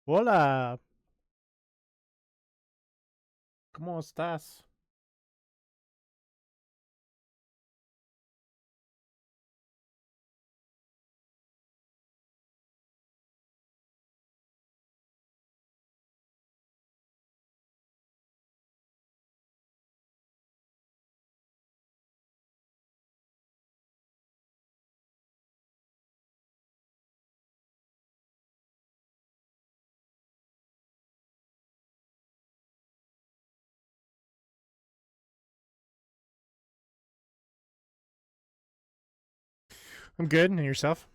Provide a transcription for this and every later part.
Hola, ¿cómo estás? I'm good, and yourself?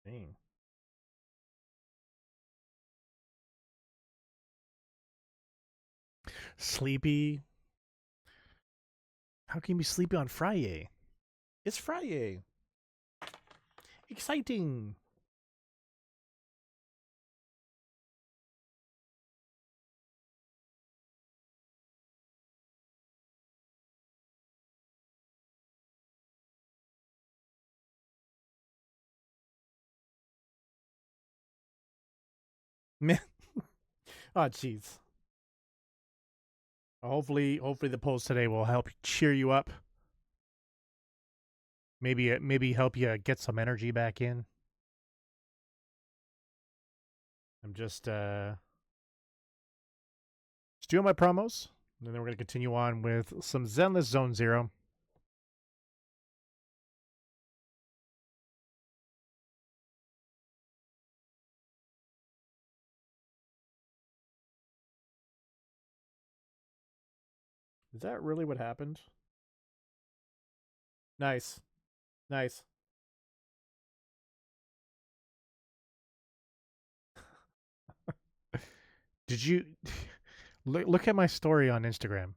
Dang. Sleepy? How can you be sleepy on Friday? It's Friday. Exciting. Man. Oh, jeez. Hopefully the polls today will help cheer you up. Maybe help you get some energy back in. I'm just doing my promos, and then we're gonna continue on with some Zenless Zone Zero. Is that really what happened? Nice, nice. Did you look at my story on Instagram?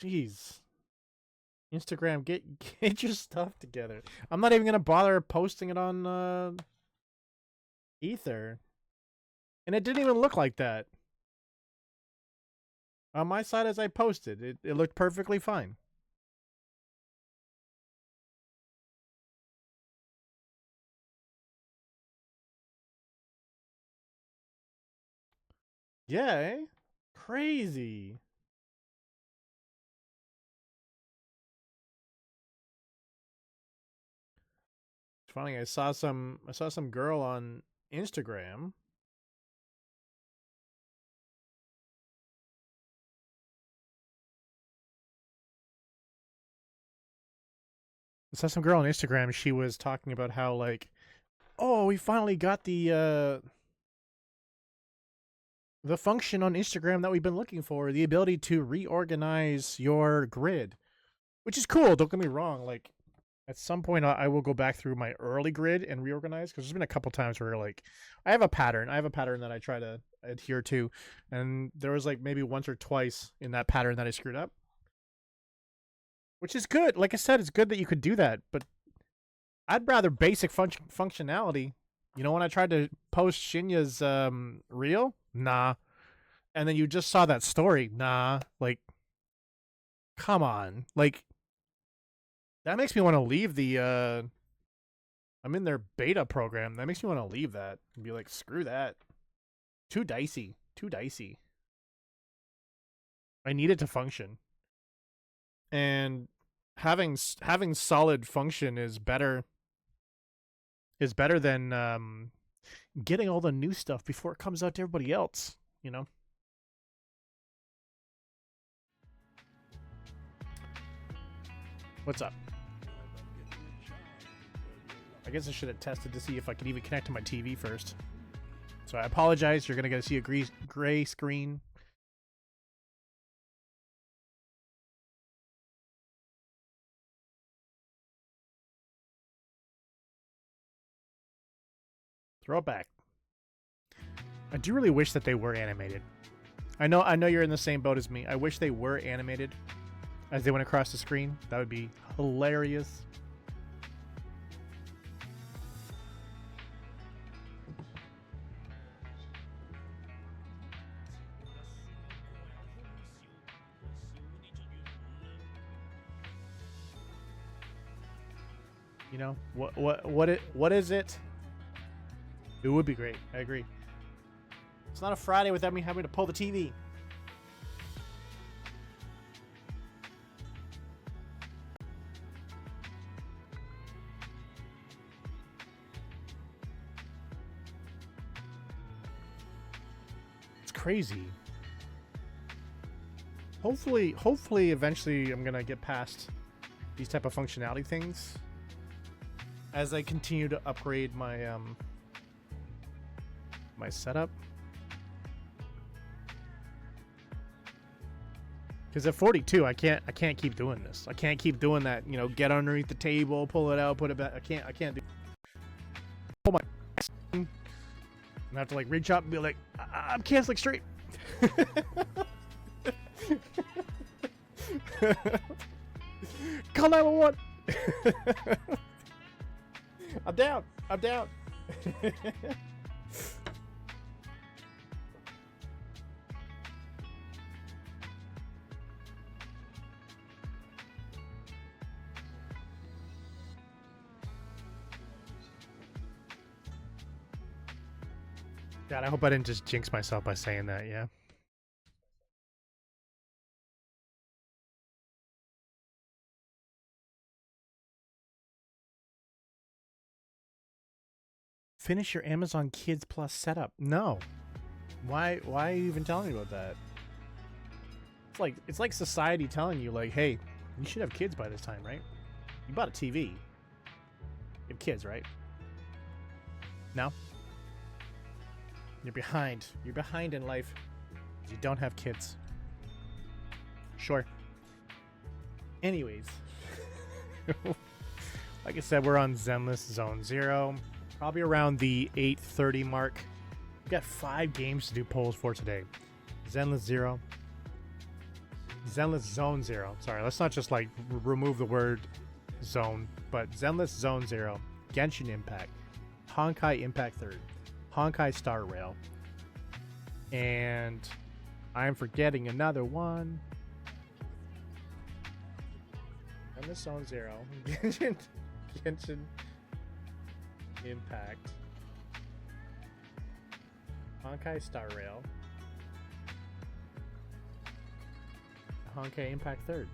Jeez. Instagram, get your stuff together. I'm not even gonna bother posting it on Ether, and it didn't even look like that on my side as I posted. It looked perfectly fine. Yeah, eh? Crazy. It's funny. I saw some girl on Instagram. I saw some girl on Instagram. She was talking about how like, oh, we finally got the function on Instagram that we've been looking for, the ability to reorganize your grid, which is cool. Don't get me wrong. Like, at some point, I will go back through my early grid and reorganize because there's been a couple times where like I have a pattern. I have a pattern that I try to adhere to, and there was like maybe once or twice in that pattern that I screwed up, which is good. Like I said, it's good that you could do that, but I'd rather basic functionality. You know, when I tried to post Shinya's reel, nah, and then you just saw that story, nah. Like, come on, like that makes me want to leave the I'm in their beta program. That makes me want to leave that and be like, screw that. Too dicey. Too dicey. I need it to function. And having solid function is better than getting all the new stuff before it comes out to everybody else, you know? What's up? I guess I should have tested to see if I could even connect to my TV first. So I apologize. You're going to get to see a gray screen. Throw it back. I do really wish that they were animated. I know you're in the same boat as me. I wish they were animated as they went across the screen. That would be hilarious. You know, what is it? It would be great. I agree. It's not a Friday without me having to pull the TV. It's crazy. Hopefully eventually I'm gonna get past these type of functionality things as I continue to upgrade my my setup. Because at 42, I can't keep doing this. I can't keep doing that. You know, get underneath the table, pull it out, put it back. I can't do. Pull my. And I have to like reach up and be like, I'm canceling straight. Call 911. I'm down. I'm down. God, I hope I didn't just jinx myself by saying that, yeah. Finish your Amazon Kids Plus setup. No. Why are you even telling me about that? It's like society telling you, like, hey, you should have kids by this time, right? You bought a TV. You have kids, right? No? You're behind. You're behind in life. You don't have kids. Sure. Anyways. Like I said, we're on Zenless Zone 0. Probably around the 8:30 mark. We've got 5 games to do polls for today. Zenless 0. Zenless Zone 0. Sorry, let's not just like remove the word zone. But Zenless Zone 0. Genshin Impact. Honkai Impact 3rd. Honkai Star Rail. And I'm forgetting another one. Zenless Zone 0. Genshin Impact. Honkai Star Rail. Honkai Impact 3rd.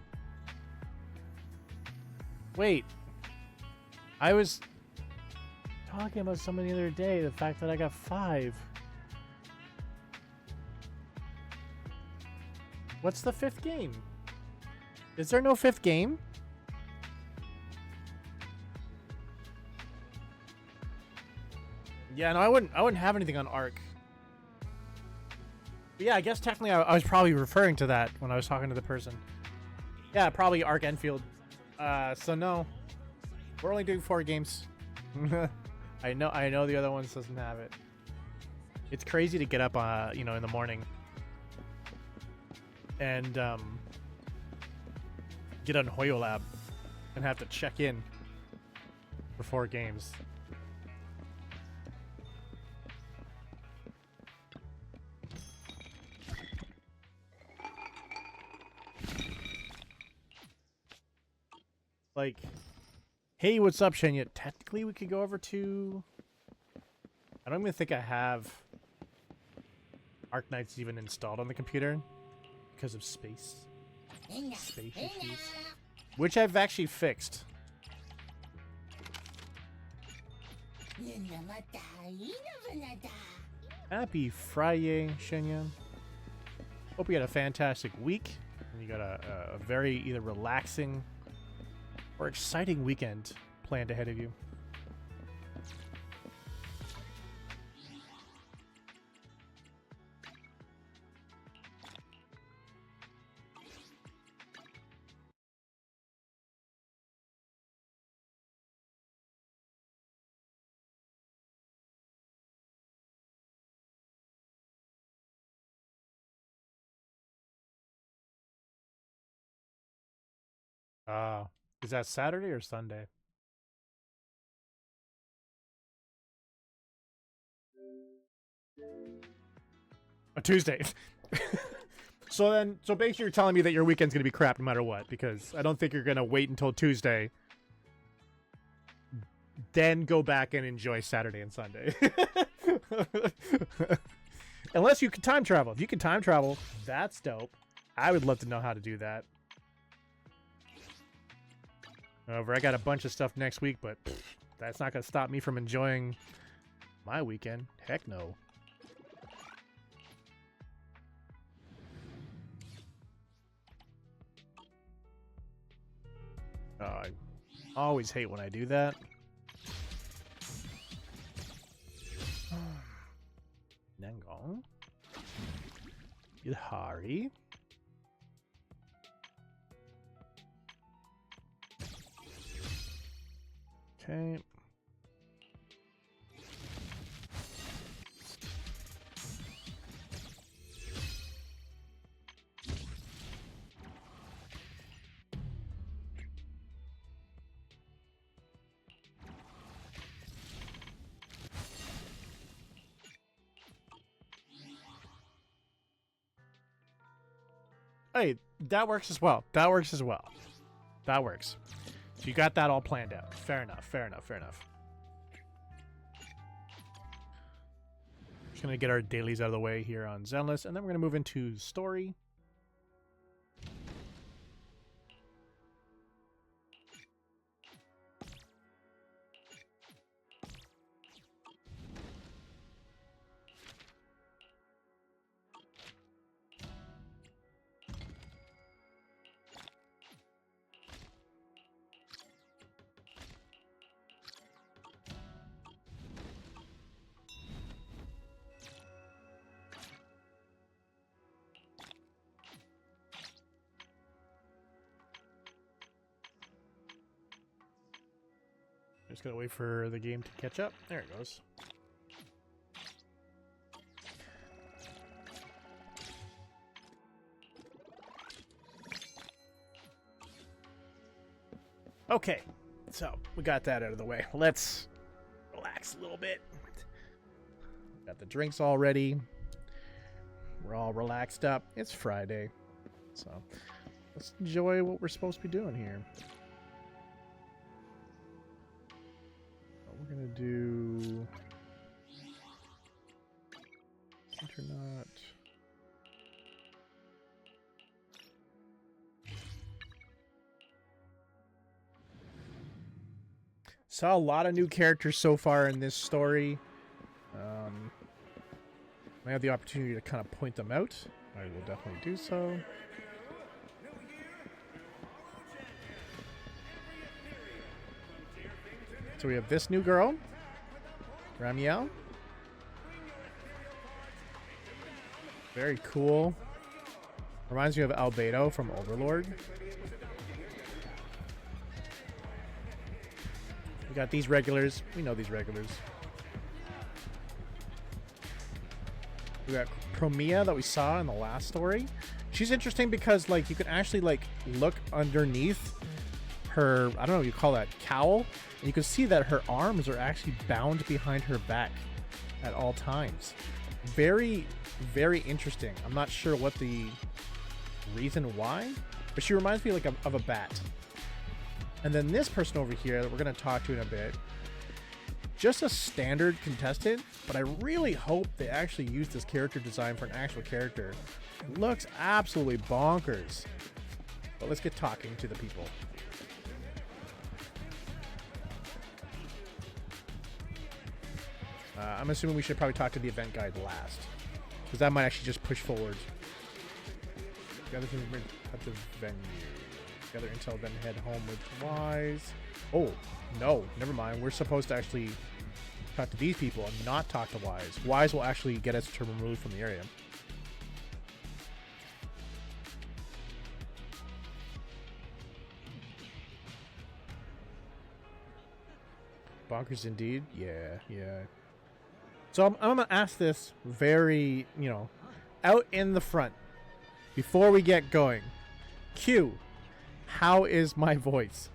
Wait. I was talking about someone the other day, the fact that I got 5. What's the 5th game? Is there no 5th game? Yeah, no, I wouldn't have anything on Arc. But yeah, I guess technically I was probably referring to that when I was talking to the person. Yeah, probably Arc Enfield. So no. We're only doing 4 games. I know the other ones doesn't have it. It's crazy to get up you know, in the morning and get on Hoyo Lab and have to check in for 4 games. Like, hey, what's up, Shenya? Technically, we could go over to... I don't even think I have Arknights even installed on the computer because of space issues, which I've actually fixed. Happy Friday, Shenya. Hope you had a fantastic week and you got a very either relaxing or exciting weekend planned ahead of you. Is that Saturday or Sunday? A Tuesday. So basically you're telling me that your weekend's gonna be crap no matter what, because I don't think you're gonna wait until Tuesday then go back and enjoy Saturday and Sunday. Unless you can time travel. If you can time travel, that's dope. I would love to know how to do that. However, I got a bunch of stuff next week, but that's not going to stop me from enjoying my weekend. Heck no. I always hate when I do that. Nangong. Ilhari. Okay. Hey, that works as well. That works as well. That works. So you got that all planned out. Fair enough, fair enough, fair enough. Just gonna get our dailies out of the way here on Zenless, and then we're gonna move into story. Just gotta wait for the game to catch up. There it goes. Okay, so we got that out of the way. Let's relax a little bit. Got the drinks all ready. We're all relaxed up. It's Friday, so let's enjoy what we're supposed to be doing here. We're gonna do Internet. Saw a lot of new characters so far in this story. I have the opportunity to kind of point them out. I will definitely do so. So we have this new girl, Ramiel. Very cool. Reminds me of Albedo from Overlord. We got these regulars. We know these regulars. We got Chromia that we saw in the last story. She's interesting because, like, you can actually, like, look underneath her, I don't know what you call that, cowl. And you can see that her arms are actually bound behind her back at all times. Very, very interesting. I'm not sure what the reason why, but she reminds me like of a bat. And then this person over here that we're going to talk to in a bit, just a standard contestant, but I really hope they actually use this character design for an actual character. It looks absolutely bonkers. But let's get talking to the people. I'm assuming we should probably talk to the event guide last, because that might actually just push forward. Gather at the venue. Gather intel, then head home with Wise. Oh, no, never mind. We're supposed to actually talk to these people and not talk to Wise. Wise will actually get us to remove from the area. Bonkers indeed. Yeah, yeah. So I'm going to ask this very, out in the front before we get going. Q, how is my voice?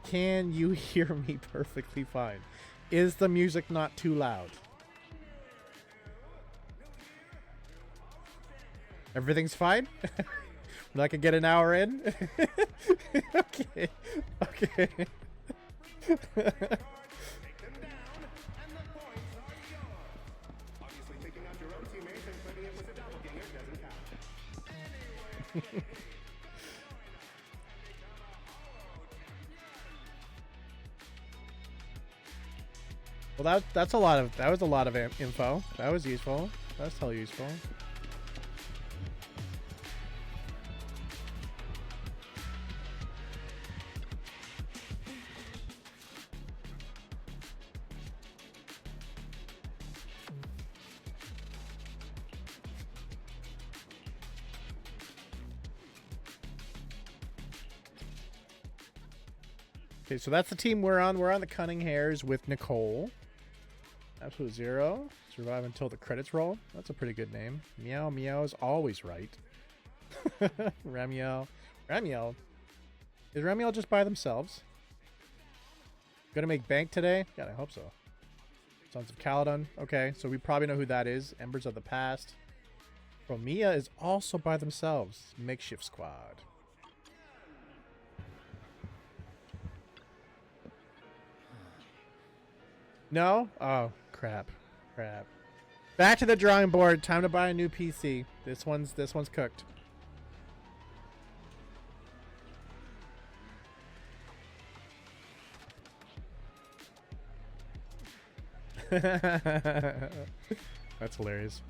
Can you hear me perfectly fine? Is the music not too loud? Everything's fine? I can get an hour in? Okay. Okay. Well, that was a lot of info. That was useful. That's totally useful. Okay, so that's the team we're on. We're on the Cunning Hares with Nicole. Absolute Zero. Survive until the credits roll. That's a pretty good name. Meow Meow is always right. Ramiel. Ramiel. Is Ramiel just by themselves? Gonna make bank today? God, I hope so. Sons of Caledon. Okay, so we probably know who that is. Embers of the Past. Romia is also by themselves. Makeshift Squad. No? Oh, crap. Crap. Back to the drawing board. Time to buy a new PC. This one's cooked. That's hilarious.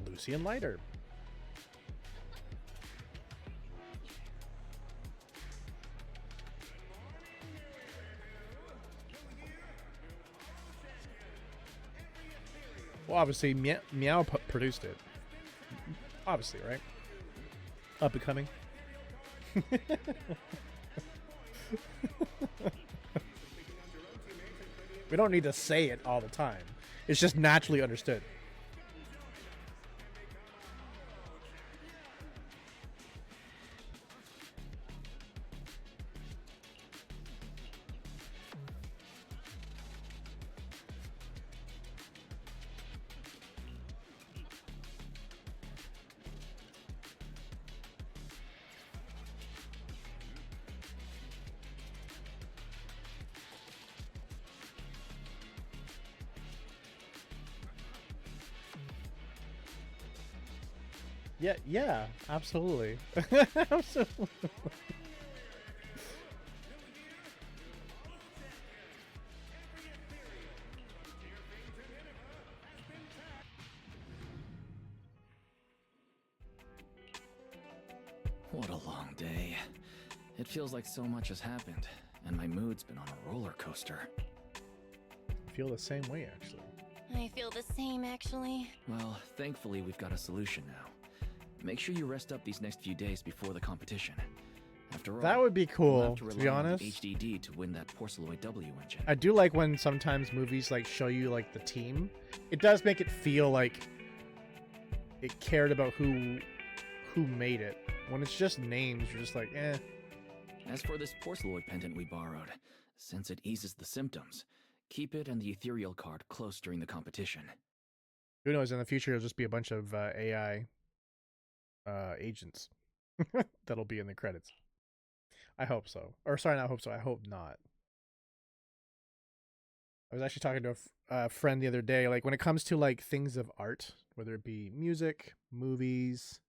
Lucian Lighter. Well, obviously, Meow produced it. Obviously, right? Up and coming. We don't need to say it all the time. It's just naturally understood. Yeah, absolutely. Absolutely. What a long day. It feels like so much has happened, and my mood's been on a roller coaster. I feel the same way, actually. I feel the same, actually. Well, thankfully we've got a solution now. Make sure you rest up these next few days before the competition. After all, That would be we'll cool, have to rely be on the honest. HDD to win that Porceloid W engine. I do like when sometimes movies like show you like the team. It does make it feel like it cared about who made it. When it's just names, you're just like, eh. As for this Porceloid pendant we borrowed, since it eases the symptoms, keep it and the ethereal card close during the competition. Who knows? In the future, it'll just be a bunch of AI agents that'll be in the credits. I hope so. Or sorry, not hope so. I hope not. I was actually talking to a friend the other day. Like when it comes to like things of art, whether it be music, movies,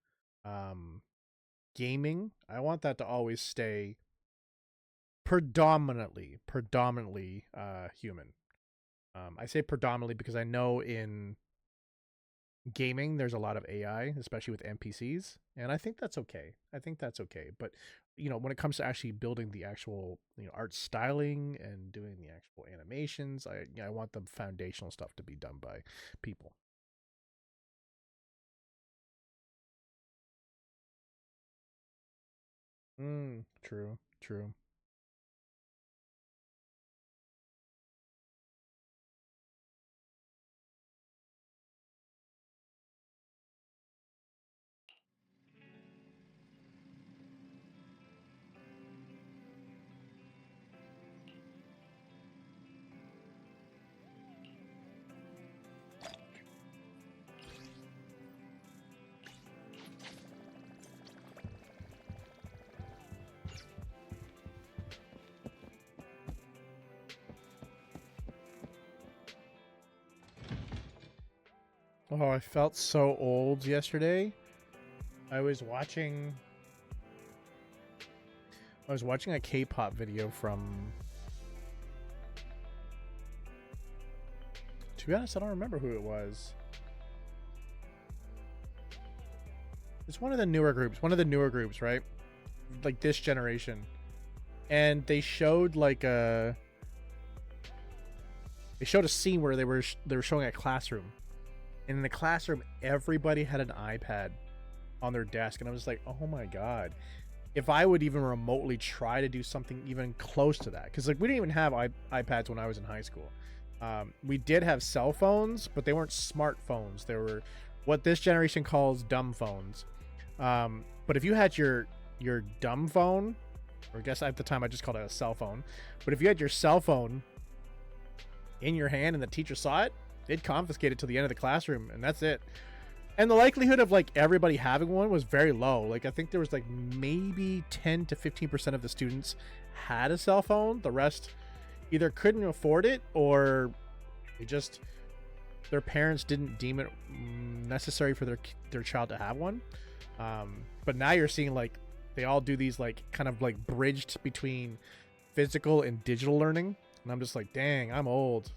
gaming, I want that to always stay predominantly human. I say predominantly because I know in gaming there's a lot of AI, especially with NPCs, and I think that's okay. But when it comes to actually building the actual art styling and doing the actual animations, I want the foundational stuff to be done by people. True. Oh, I felt so old yesterday. I was watching a K-pop video from, to be honest, I don't remember who it was. It's one of the newer groups, right? Like this generation. And they showed like a scene where they were showing a classroom. And in the classroom, everybody had an iPad on their desk, and I was like, oh my god, if I would even remotely try to do something even close to that, because like we didn't even have iPads when I was in high school. We did have cell phones, but they weren't smartphones. They were what this generation calls dumb phones. But if you had your dumb phone, or I guess at the time I just called it a cell phone, but if you had your cell phone in your hand and the teacher saw it, they'd confiscate it to the end of the classroom, and that's it. And the likelihood of like everybody having one was very low. Like I think there was like maybe 10 to 15% of the students had a cell phone. The rest either couldn't afford it, or their parents didn't deem it necessary for their child to have one. But now you're seeing like they all do these like kind of like bridged between physical and digital learning, and I'm just like, dang, I'm old.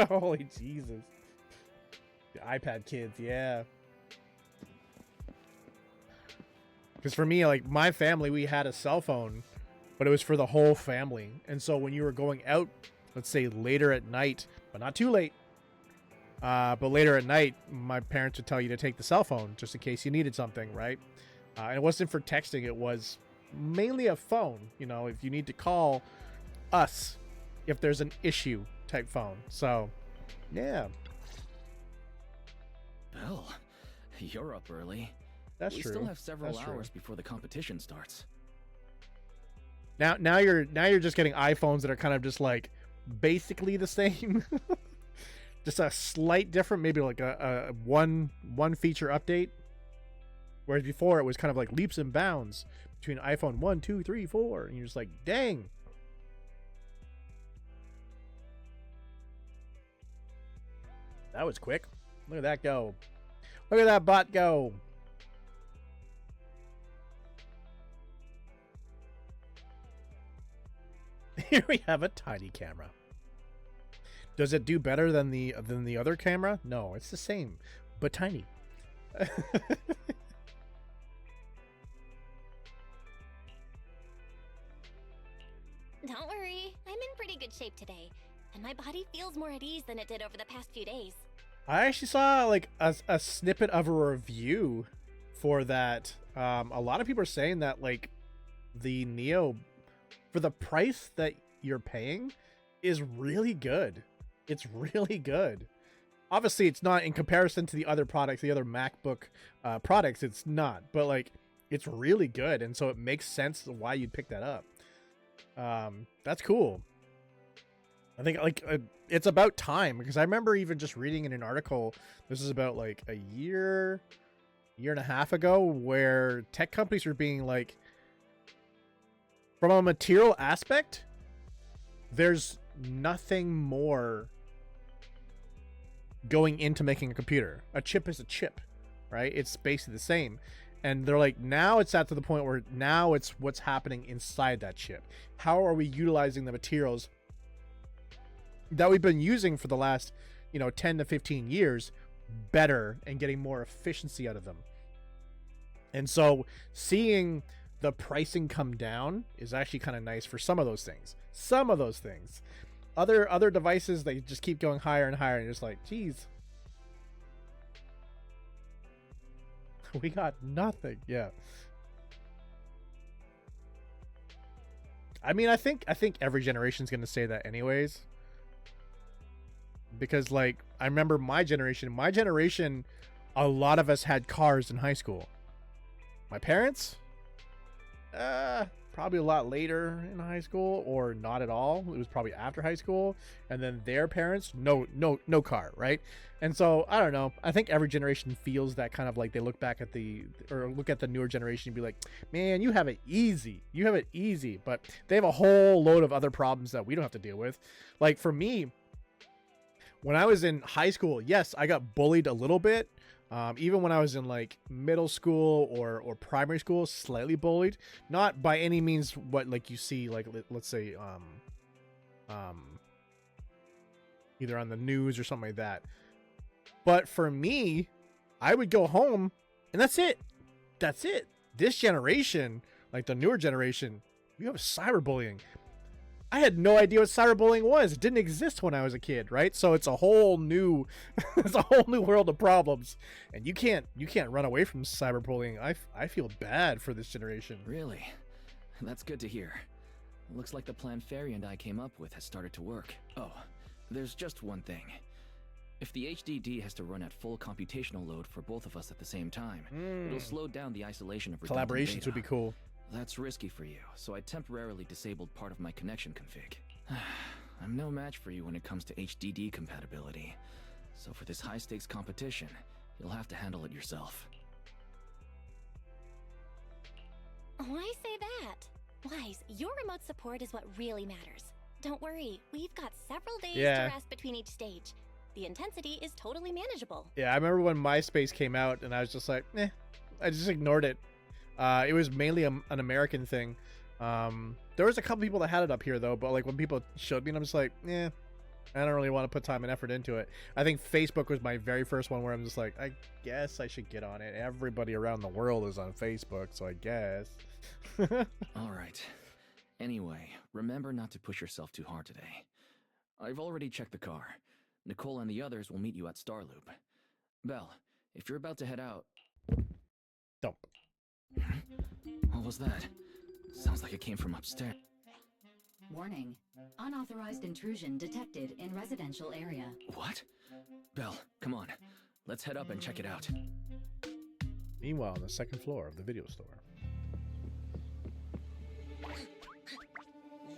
Holy Jesus. The iPad kids, yeah. Because for me, like my family, we had a cell phone, but it was for the whole family. And so when you were going out, let's say later at night, but not too late, but later at night, my parents would tell you to take the cell phone just in case you needed something, right? And it wasn't for texting. It was mainly a phone, you know, if you need to call us, if there's an issue type phone. So, yeah. Well, you're up early. That's we true. Still have several That's hours true. before the competition starts. Now you're just getting iPhones that are kind of just like basically the same. Just a slight different, maybe like a one feature update. Whereas before it was kind of like leaps and bounds between iPhone 1, 2, 3, 4, and you're just like, dang. That was quick. Look at that go. Look at that bot go. Here we have a tiny camera. Does it do better than the other camera? No, it's the same, but tiny. Don't worry, I'm in pretty good shape today, and my body feels more at ease than it did over the past few days. I actually saw like a snippet of a review for that. A lot of people are saying that like the Neo, for the price that you're paying, is really good. It's really good. Obviously, it's not in comparison to the other products, the other MacBook products. It's not, but like it's really good, and so it makes sense why you'd pick that up. That's cool. I think like it's about time, because I remember even just reading in an article, this is about like a year and a half ago, where tech companies were being like, from a material aspect, there's nothing more going into making a computer. A chip is a chip, right? It's basically the same. And they're like, now it's at to the point where now it's what's happening inside that chip. How are we utilizing the materials that we've been using for the last, 10 to 15 years better and getting more efficiency out of them? And so seeing the pricing come down is actually kind of nice for some of those things. Other devices, they just keep going higher and higher, and you're just like, geez, we got nothing. Yeah. I mean, I think every generation's going to say that anyways. Because like, I remember my generation, a lot of us had cars in high school. My parents, probably a lot later in high school, or not at all. It was probably after high school. And then their parents, no car, right? And so I don't know, I think every generation feels that kind of like, they look back at look at the newer generation and be like, man, you have it easy, but they have a whole load of other problems that we don't have to deal with. Like for me, when I was in high school, yes, I got bullied a little bit, Even when I was in like middle school or primary school, slightly bullied. Not by any means what like you see like let's say either on the news or something like that. But for me, I would go home and that's it. That's it. This generation, like the newer generation, you have cyberbullying. I had no idea what cyberbullying was. It didn't exist when I was a kid, right? So it's a whole new it's a whole new world of problems. And you can't run away from cyberbullying. I feel bad for this generation. Really? That's good to hear. Looks like the plan Fairy and I came up with has started to work. Oh, there's just one thing. If the HDD has to run at full computational load for both of us at the same time, it'll slow down the isolation of redundant Collaborations data. would be cool. That's risky for you, so I temporarily disabled part of my connection config. I'm no match for you when it comes to HDD compatibility, so for this high-stakes competition, you'll have to handle it yourself. Why say that? Wise, your remote support is what really matters. Don't worry, we've got several days to rest between each stage. The intensity is totally manageable. Yeah, I remember when MySpace came out and I was just like, I just ignored it. It was mainly an American thing. There was a couple people that had it up here though, but like when people showed me, and I'm just like, I don't really want to put time and effort into it. I think Facebook was my very first one where I'm just like, I guess I should get on it. Everybody around the world is on Facebook, so I guess. All right. Anyway, remember not to push yourself too hard today. I've already checked the car. Nicole and the others will meet you at Starloop. Belle, if you're about to head out... Don't. What was that? Sounds like it came from upstairs. Warning. Unauthorized intrusion detected in residential area. What? Belle, come on. Let's head up and check it out. Meanwhile, on the second floor of the video store.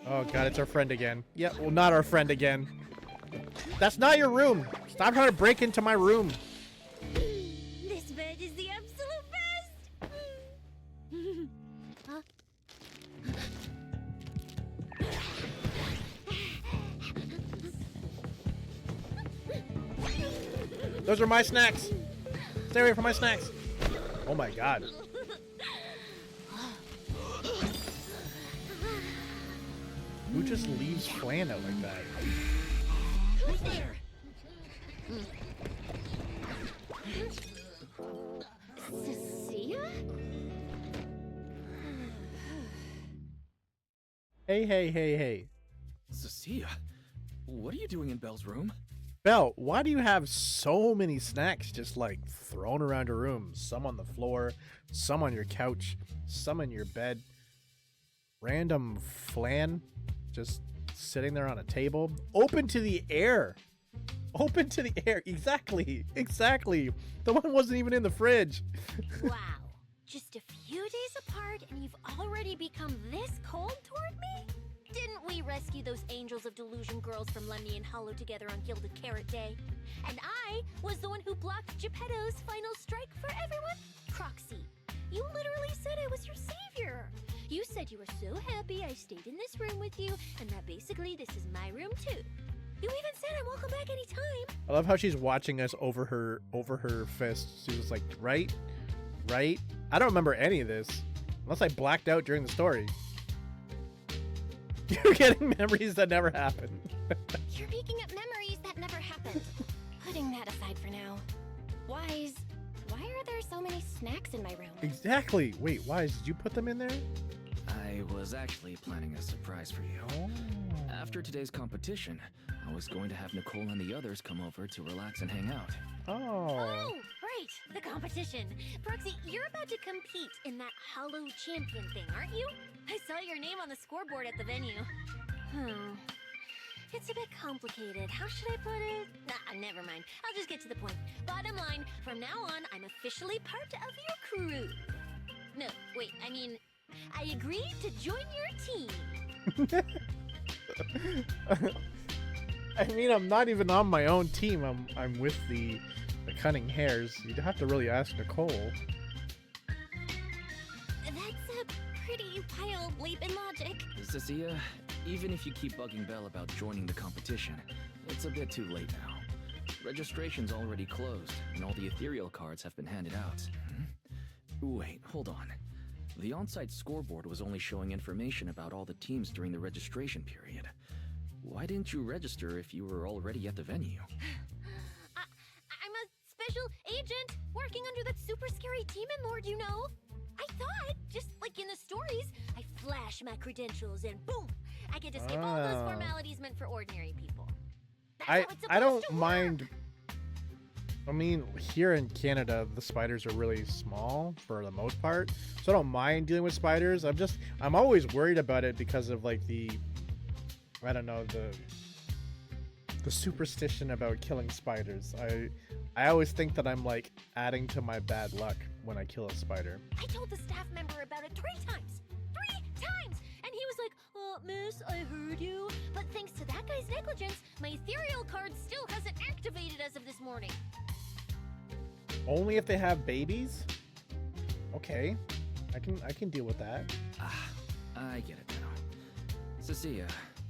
Oh god, it's our friend again. Yeah, well, not our friend again. That's not your room. Stop trying to break into my room. This bed is the absolute best. Huh? Those are my snacks. Stay away from my snacks. Oh my god. Who just leaves Flan out like that? Who's there? Cecilia? Hey. Cecilia? What are you doing in Belle's room? Belle, why do you have so many snacks just like thrown around your room? Some on the floor, some on your couch, some in your bed. Random Flan just sitting there on a table. Open to the air. Open to the air. Exactly. The one wasn't even in the fridge. Wow. Just a few days apart and you've already become this cold toward me? Didn't we rescue those angels of delusion girls from Lemnian Hollow together on Gilded Carrot Day? And I was the one who blocked Geppetto's final strike for everyone? Croxy, you literally said I was your savior. You said you were so happy I stayed in this room with you, and that basically this is my room too. You even said I'm welcome back anytime. I love how she's watching us over her fist. She was like, right? I don't remember any of this. Unless I blacked out during the story. You're getting memories that never happened. You're making up memories that never happened. Putting that aside for now. Wise, why are there so many snacks in my room? Exactly. Wait, Wise, did you put them in there? I was actually planning a surprise for you. Oh. After today's competition, I was going to have Nicole and the others come over to relax and hang out. Oh, right, the competition. Proxy, you're about to compete in that Hollow Champion thing, aren't you? I saw your name on the scoreboard at the venue. It's a bit complicated. How should I put it? Nah, never mind. I'll just get to the point. Bottom line, from now on, I'm officially part of your crew. No, wait, I mean, I agreed to join your team. I mean, I'm not even on my own team. I'm with the Cunning Hares. You'd have to really ask Nicole. That's a pretty wild leap in logic. Cecilia, even if you keep bugging Belle about joining the competition, it's a bit too late now. Registration's already closed, and all the ethereal cards have been handed out. Wait, hold on. The on-site scoreboard was only showing information about all the teams during the registration period. Why didn't you register if you were already at the venue? I'm a special agent working under that super scary demon lord, you know. I thought, just like in the stories, I flash my credentials and boom, I get to skip all those formalities meant for ordinary people. That's how it's I don't supposed to work. mind. I mean, here in Canada, the spiders are really small for the most part, so I don't mind dealing with spiders. I'm always worried about it because of like I don't know, the superstition about killing spiders. I always think that I'm like adding to my bad luck when I kill a spider. I told the staff member about it 3 times. 3 times! And he was like, miss, I heard you. But thanks to that guy's negligence, my ethereal card still hasn't activated as of this morning. Only if they have babies? Okay. I can deal with that. I get it now. Cecilia,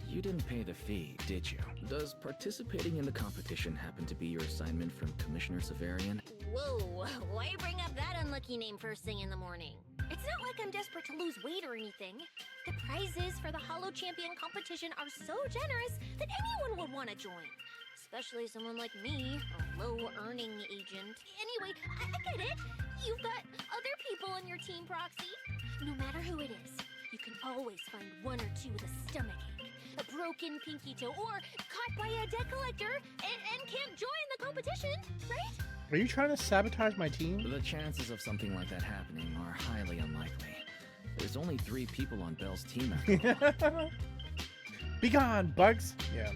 you didn't pay the fee, did you? Does participating in the competition happen to be your assignment from Commissioner Severian? Whoa, why bring up that unlucky name first thing in the morning? It's not like I'm desperate to lose weight or anything. The prizes for the Hollow Champion competition are so generous that anyone would want to join. Especially someone like me, a low-earning agent. Anyway, I get it. You've got other people on your team, Proxy. No matter who it is, you can always find one or two with a stomachache, a broken pinky toe, or caught by a debt collector and can't join the competition, right? Are you trying to sabotage my team? The chances of something like that happening are highly unlikely. There's only 3 people on Belle's team after all. Be gone, Bugs. Yeah.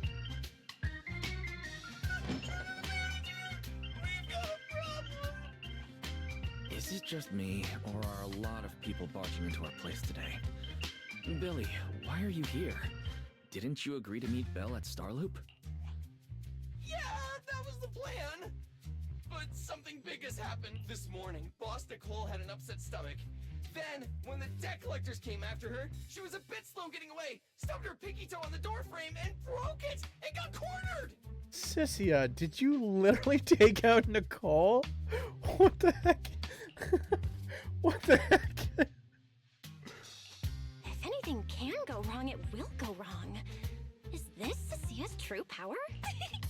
Is it just me, or are a lot of people barging into our place today? Billy, why are you here? Didn't you agree to meet Belle at Starloop? Yeah, that was the plan. But something big has happened. This morning, Boss Nicole had an upset stomach. Then, when the debt collectors came after her, she was a bit slow getting away, stubbed her pinky toe on the door frame, and broke it, and got cornered! Cecilia, did you literally take out Nicole? What the heck? What the heck? If anything can go wrong, it will go wrong. Is this Cecia's true power? Great!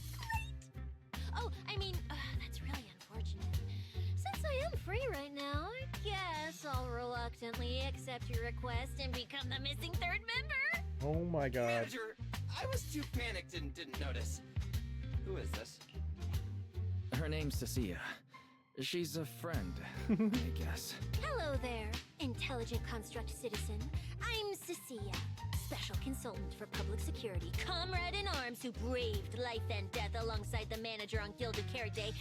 Oh, I mean, that's really unfortunate. Since I am free right now, I guess I'll reluctantly accept your request and become the missing 3rd member. Oh my god. Manager, I was too panicked and didn't notice. Who is this? Her name's Cecilia. She's a friend, I guess. Hello there, intelligent construct citizen. I'm Cecilia, special consultant for public security, comrade in arms who braved life and death alongside the manager on Gilded Carrot Day,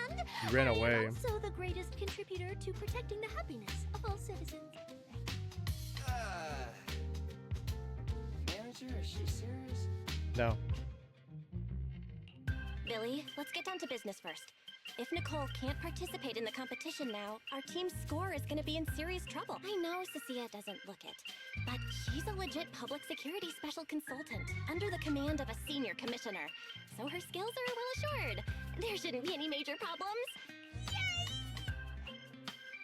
and He ran I away. am also the greatest contributor to protecting the happiness of all citizens. Manager, is she serious? No. Billy, let's get down to business first. If Nicole can't participate in the competition now, our team's score is gonna be in serious trouble. I know Cecilia doesn't look it, but she's a legit public security special consultant under the command of a senior commissioner, so her skills are well assured. There shouldn't be any major problems. Yay!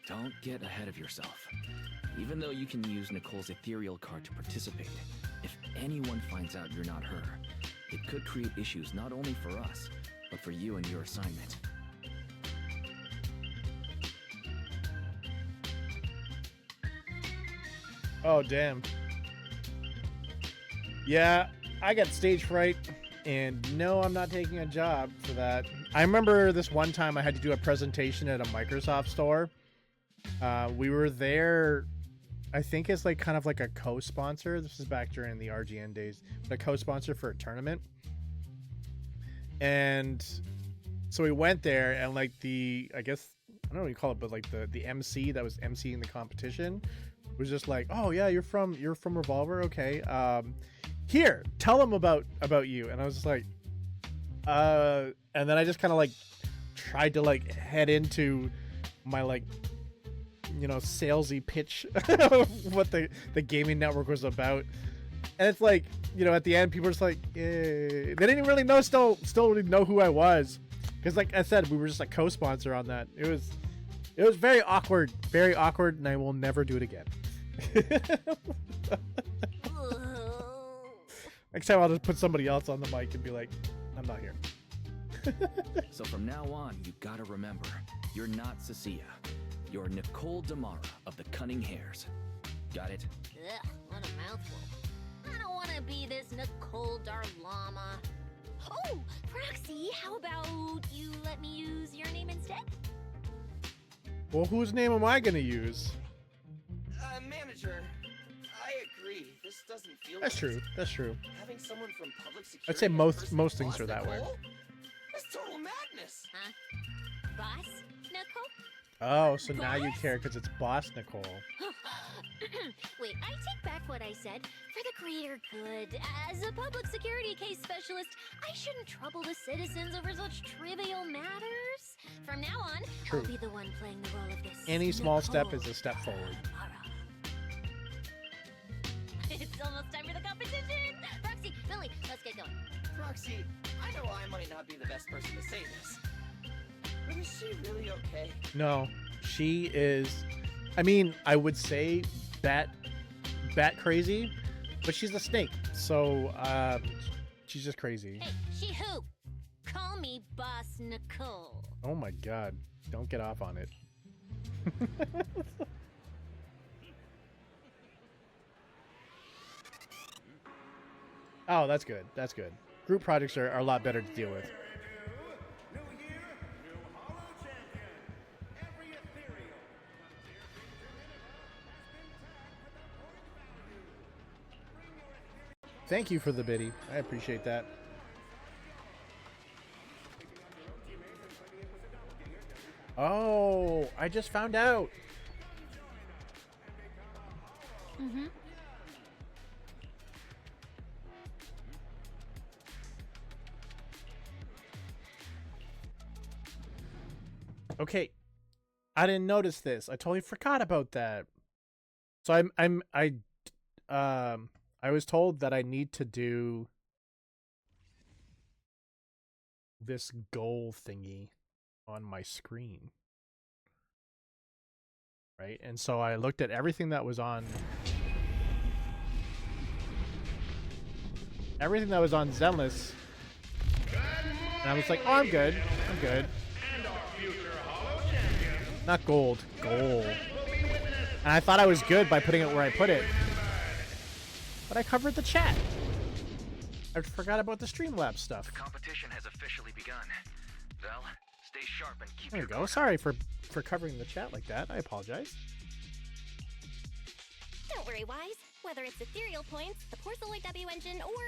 Don't get ahead of yourself. Even though you can use Nicole's ethereal card to participate, if anyone finds out you're not her, it could create issues not only for us, but for you and your assignment. Oh, damn. Yeah, I got stage fright, and no, I'm not taking a job for that. I remember this one time I had to do a presentation at a Microsoft store. We were there, I think it's like kind of like a co-sponsor. This is back during the RGN days, but a co-sponsor for a tournament. And so we went there, and like I guess, I don't know what you call it, but like the MC that was emceeing the competition was just like, oh yeah, you're from Revolver, okay. Here, tell them about you. And I was just like, and then I just kind of like tried to like head into my like, you know, salesy pitch of what the gaming network was about. And it's like, you know, at the end, people are just like, eh. They didn't really know, still really know who I was. Because like I said, we were just a co-sponsor on that. It was very awkward, and I will never do it again. Next time I'll just put somebody else on the mic and be like, I'm not here. So from now on, you gotta remember, you're not Cecilia. You're Nicole Damara of the Cunning Hairs. Got it? Ugh, what a mouthful. I don't want to be this Nicole Darlama. Oh, Proxy, how about you let me use your name instead? Well, whose name am I gonna use? Manager, I agree. This doesn't feel That's right. true. That's true. Having someone from public security I'd say most things are that way. That's total madness. Huh? Boss, Nicole? Oh, so now you Boss? care because it's Boss Nicole. Wait, I take back what I said. For the greater good, as a public security case specialist, I shouldn't trouble the citizens over such trivial matters. From now on, True. I'll be the one playing the role of this. Any small step Nicole is a step forward. Damara. It's almost time for the competition. Roxy, Billy, let's get going. Roxy, I know I might not be the best person to say this, but is she really okay? No, she is. I mean, I would say bat crazy, but she's a snake, so she's just crazy. Hey, she who? Call me Boss Nicole. Oh my god, don't get off on it. Oh, that's good. That's good. Group projects are a lot better to deal with. Thank you for the biddy. I appreciate that. Oh, I just found out. Mm-hmm. Okay, I didn't notice this. I totally forgot about that. So I was told that I need to do this goal thingy on my screen. Right? And so I looked at everything that was on Zenless. And I was like, oh, I'm good. I'm good. Not gold. Gold. And I thought I was good by putting it where I put it. But I covered the chat. I forgot about the Streamlabs stuff. The competition has officially begun. Val, stay sharp and keep There you your go. guard. Sorry for covering the chat like that. I apologize. Don't worry, Wise. Whether it's ethereal points, the Porcelain W engine, or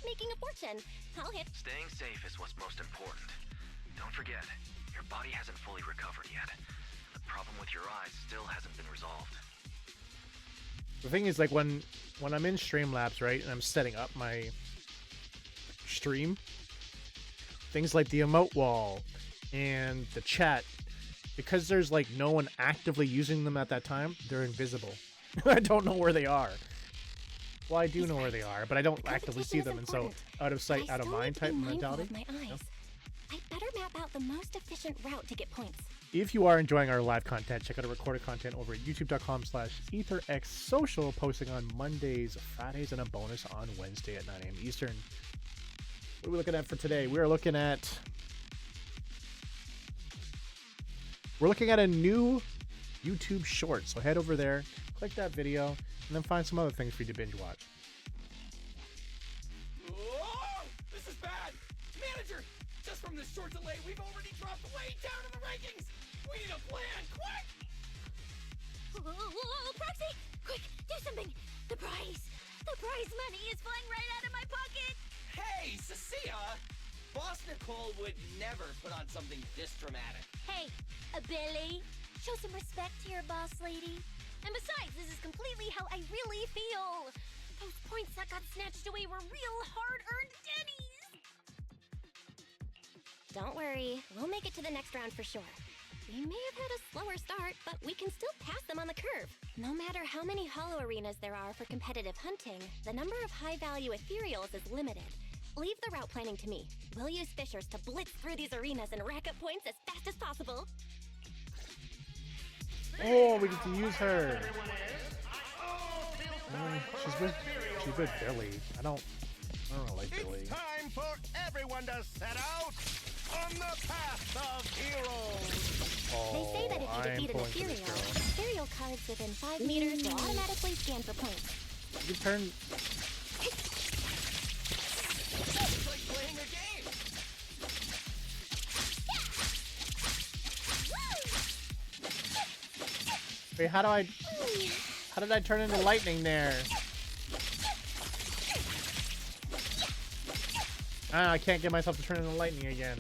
making a fortune, I'll hit. Staying safe is what's most important. Don't forget, your body hasn't fully recovered yet. The problem with your eyes still hasn't been resolved. The thing is, like, when I'm in Streamlabs, right, and I'm setting up my stream, things like the emote wall and the chat, because there's like no one actively using them at that time, they're invisible. I don't know where they are. Well, I do know where they are, but I don't actively see them, and so out of sight, out of mind type mentality. My eyes. I better map out the most efficient route to get points. If you are enjoying our live content, check out our recorded content over at youtube.com/ETHERxSOCIAL, posting on Mondays, Fridays, and a bonus on Wednesday at 9 a.m. Eastern. What are we looking at for today? We're looking at a new YouTube short. So head over there, click that video, and then find some other things for you to binge watch. Whoa! This is bad! Manager! Just from this short delay, we've already dropped way down in the rankings! We need a plan, quick! Whoa, Proxy! Quick, do something! The prize money is flying right out of my pocket! Hey, Cecilia! Boss Nicole would never put on something this dramatic. Hey, Billy, show some respect to your boss lady. And besides, this is completely how I really feel. Those points that got snatched away were real hard-earned dennies. Don't worry, we'll make it to the next round for sure. We may have had a slower start, but we can still pass them on the curve. No matter how many hollow arenas there are for competitive hunting, the number of high-value ethereals is limited. Leave the route planning to me. We'll use Fishers to blitz through these arenas and rack up points as fast as possible. Oh, we get to use her. She's with Billy. I don't like Billy. It's time for everyone to set out on the path of heroes. Oh, They say that if I am you defeat an pulling for this ethereal, girl. ethereal cards within 5 meters will automatically scan for points. You can turn. It's like playing a game. Wait, how did I turn into lightning there? Ah, I can't get myself to turn into lightning again.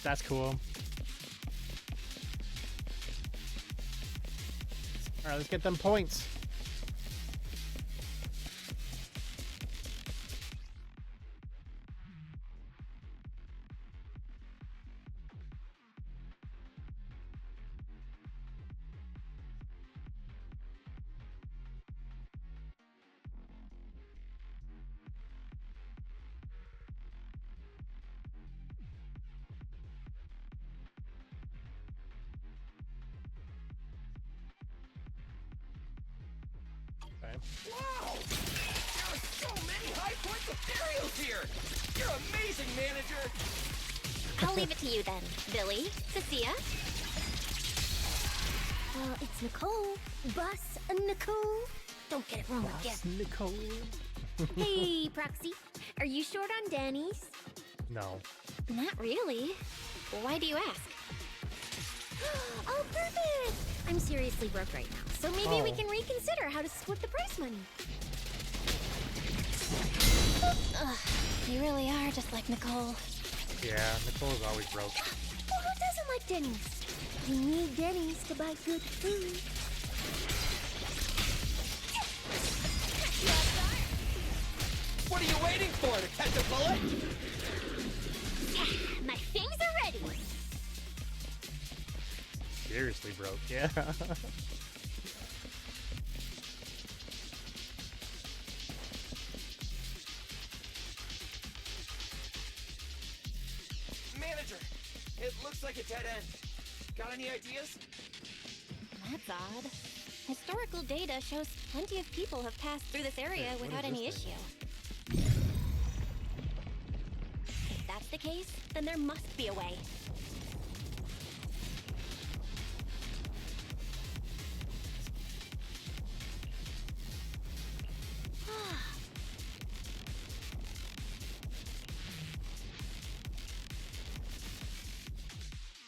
That's cool. Alright, let's get them points. Okay. Wow! There are so many high points ethereals here! You're amazing, manager! I'll leave it to you then, Billy, Cecilia. It's Nicole. Boss Nicole. Don't get it wrong again. Nicole. Hey, Proxy. Are you short on Danny's? No. Not really. Why do you ask? Oh, perfect! I'm seriously broke right now, so maybe we can reconsider how to split the prize money. Ugh, you really are just like Nicole. Yeah, Nicole's always broke. Well, who doesn't like Denny's? You need Denny's to buy good food. What are you waiting for, to catch a bullet? My things are ready. Seriously broke, yeah. Manager, it looks like a dead end. Got any ideas? That's odd. Historical data shows plenty of people have passed through this area Wait, what without is any this issue. thing? If that's the case, then there must be a way.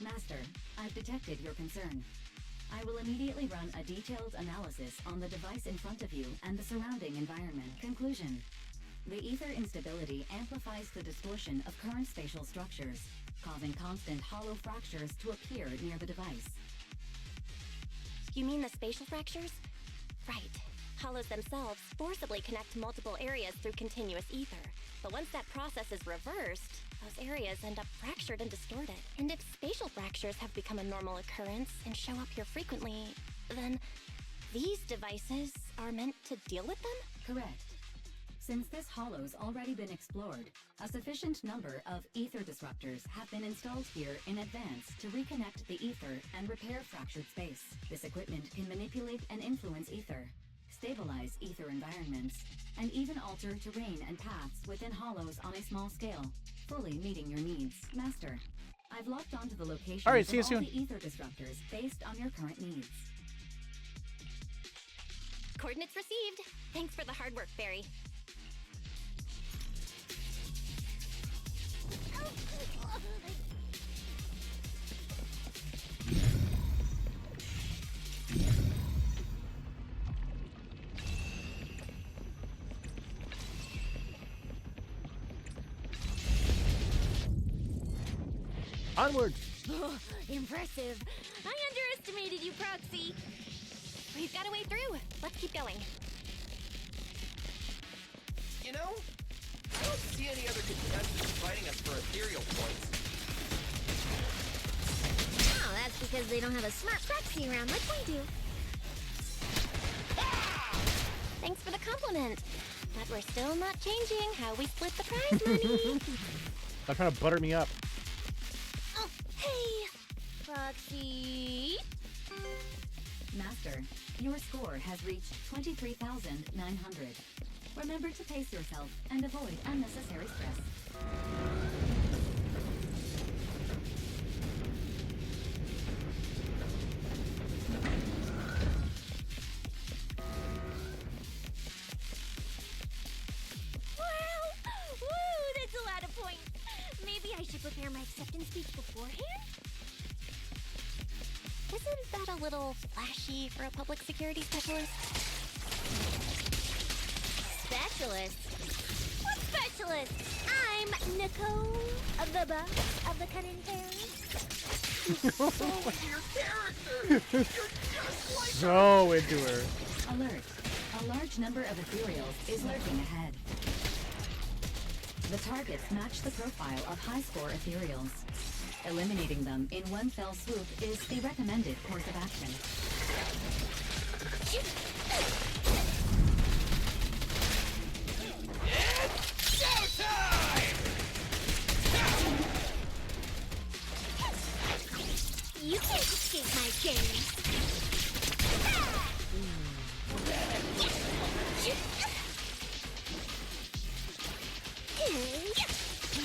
Master, I've detected your concern. I will immediately run a detailed analysis on the device in front of you and the surrounding environment. Conclusion. The ether instability amplifies the distortion of current spatial structures, causing constant hollow fractures to appear near the device. You mean the spatial fractures? Right. Hollows themselves forcibly connect multiple areas through continuous ether. But once that process is reversed, those areas end up fractured and distorted. And if spatial fractures have become a normal occurrence and show up here frequently, then these devices are meant to deal with them? Correct. Since this hollow's already been explored, a sufficient number of ether disruptors have been installed here in advance to reconnect the ether and repair fractured space. This equipment can manipulate and influence ether, stabilize ether environments, and even alter terrain and paths within hollows on a small scale, fully meeting your needs. Master, I've locked onto the location All right, of see you all soon. the ether disruptors based on your current needs. Coordinates received. Thanks for the hard work, Barry. Onward! Impressive. I underestimated you, Proxy. We've got a way through. Let's keep going. You know, I don't see any other contestants fighting us for ethereal points. Oh, that's because they don't have a smart proxy around like we do. Thanks for the compliment. But we're still not changing how we split the prize money. Stop trying to butter me up. Oh, hey, Roxy. Master, your score has reached 23,900. Remember to pace yourself and avoid unnecessary stress. Wow! Woo, that's a lot of points. Maybe I should prepare my acceptance speech beforehand? Isn't that a little flashy for a public security specialist? Specialist? What specialist? I'm Nicole, the boss of the cutting hair. Your character! You're just like So into her. Alert! A large number of ethereals is lurking ahead. The targets match the profile of high-score ethereals. Eliminating them in one fell swoop is the recommended course of action. It's showtime! You can't escape my gaze.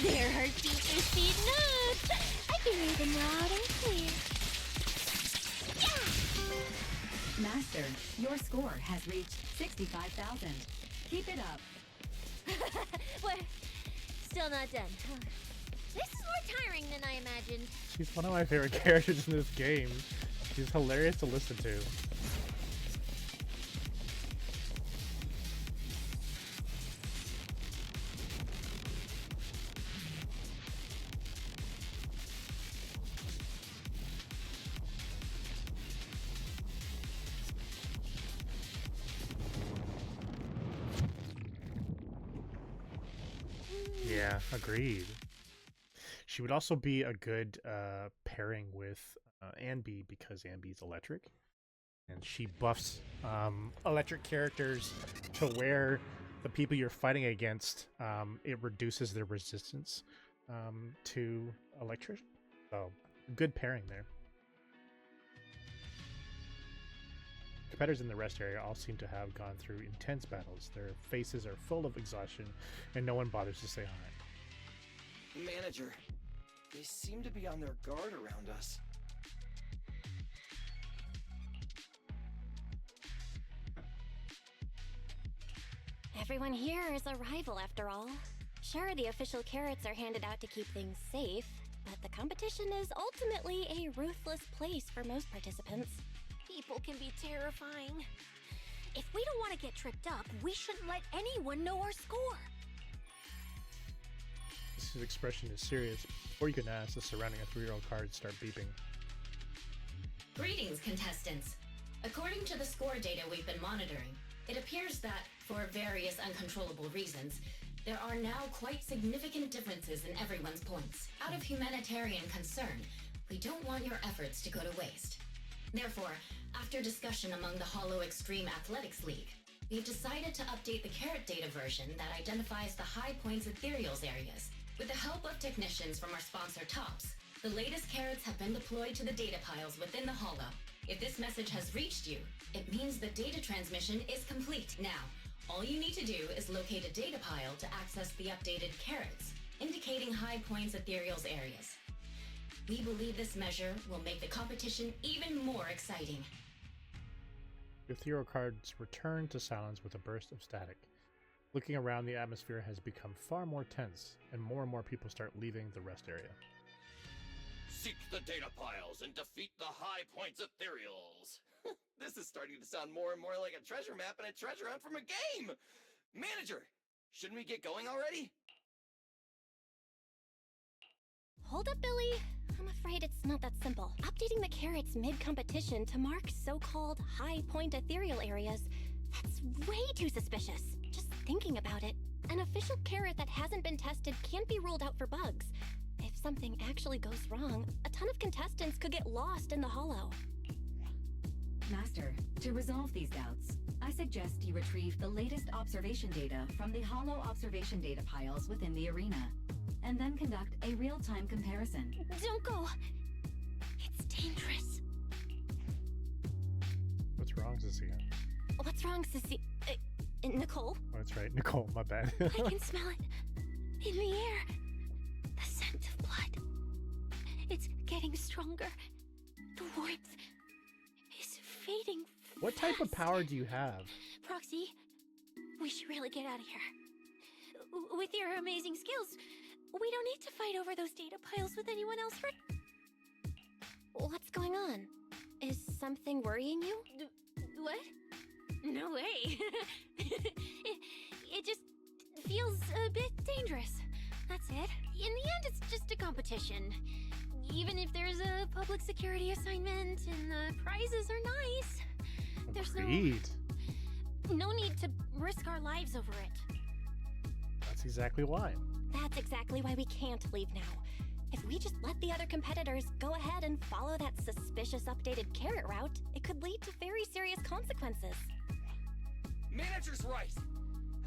There are deeper seed notes. I can hear them loud and clear. Master, your score has reached 65,000. Keep it up. We're still not done. This is more tiring than I imagined. She's one of my favorite characters in this game. She's hilarious to listen to. Yeah, agreed. She would also be a good pairing with Anby because Anby's electric. And she buffs electric characters to where the people you're fighting against, it reduces their resistance to electric. So, good pairing there. Competitors in the rest area all seem to have gone through intense battles. Their faces are full of exhaustion, and no one bothers to say hi. Manager, they seem to be on their guard around us. Everyone here is a rival, after all. Sure, the official carrots are handed out to keep things safe, but the competition is ultimately a ruthless place for most participants. People can be terrifying. If we don't want to get tripped up, we shouldn't let anyone know our score. This expression is serious. Before you can ask, the surrounding ethereal cards start beeping. Greetings, contestants. According to the score data we've been monitoring, it appears that, for various uncontrollable reasons, there are now quite significant differences in everyone's points. Out of humanitarian concern, we don't want your efforts to go to waste. Therefore, after discussion among the Hollow Extreme Athletics League, we've decided to update the carrot data version that identifies the high points ethereals areas. With the help of technicians from our sponsor Tops, the latest carrots have been deployed to the data piles within the Hollow. If this message has reached you, it means the data transmission is complete. Now, all you need to do is locate a data pile to access the updated carrots, indicating high points ethereals areas. We believe this measure will make the competition even more exciting. The ethereal cards return to silence with a burst of static. Looking around, the atmosphere has become far more tense, and more people start leaving the rest area. Seek the data piles and defeat the high points ethereals. This is starting to sound more and more like a treasure map and a treasure hunt from a game. Manager, shouldn't we get going already? Hold up, Billy. I'm afraid it's not that simple. Updating the carrots mid-competition to mark so-called high-point ethereal areas, that's way too suspicious. Just thinking about it, an official carrot that hasn't been tested can't be ruled out for bugs. If something actually goes wrong, a ton of contestants could get lost in the Hollow. Master, to resolve these doubts, I suggest you retrieve the latest observation data from the hollow observation data piles within the arena, and then conduct a real-time comparison. Don't go. It's dangerous. What's wrong, Cecilia? What's wrong, Sissy? Nicole? Oh, that's right. Nicole, my bad. I can smell it in the air. The scent of blood. It's getting stronger. The warmth is fading. What type of fast. power do you have? Proxy, we should really get out of here. With your amazing skills, we don't need to fight over those data piles with anyone else for... What's going on? Is something worrying you? What? No way. it just feels a bit dangerous. That's it. In the end, it's just a competition. Even if there's a public security assignment and the prizes are nice, there's Agreed. no need to risk our lives over it. That's exactly why. That's exactly why we can't leave now. If we just let the other competitors go ahead and follow that suspicious updated carrot route, it could lead to very serious consequences. Manager's right.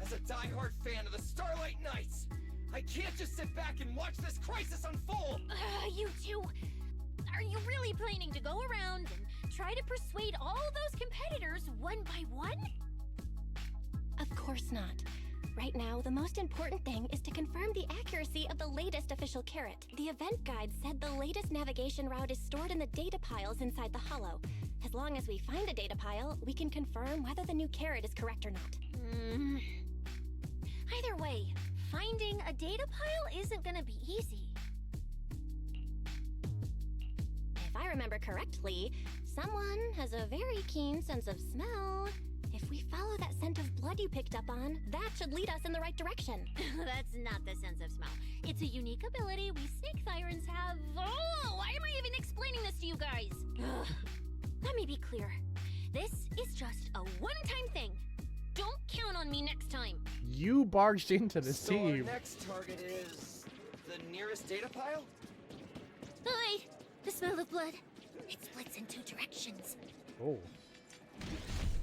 As a diehard fan of the Starlight Knights, I can't just sit back and watch this crisis unfold. You two, are you really planning to go around and try to persuade all those competitors one by one? Of course not. Right now, the most important thing is to confirm the accuracy of the latest official carrot. The event guide said the latest navigation route is stored in the data piles inside the hollow. As long as we find a data pile, we can confirm whether the new carrot is correct or not. Either way, finding a data pile isn't gonna be easy. If I remember correctly, someone has a very keen sense of smell. If we follow that scent of blood you picked up on, that should lead us in the right direction. That's not the sense of smell. It's a unique ability we snake sirens have. Oh, why am I even explaining this to you guys? Ugh. Let me be clear. This is just a one-time thing. Don't count on me next time. You barged into this So our team. next target is the nearest data pile? Hi, the smell of blood. It splits in two directions. Oh.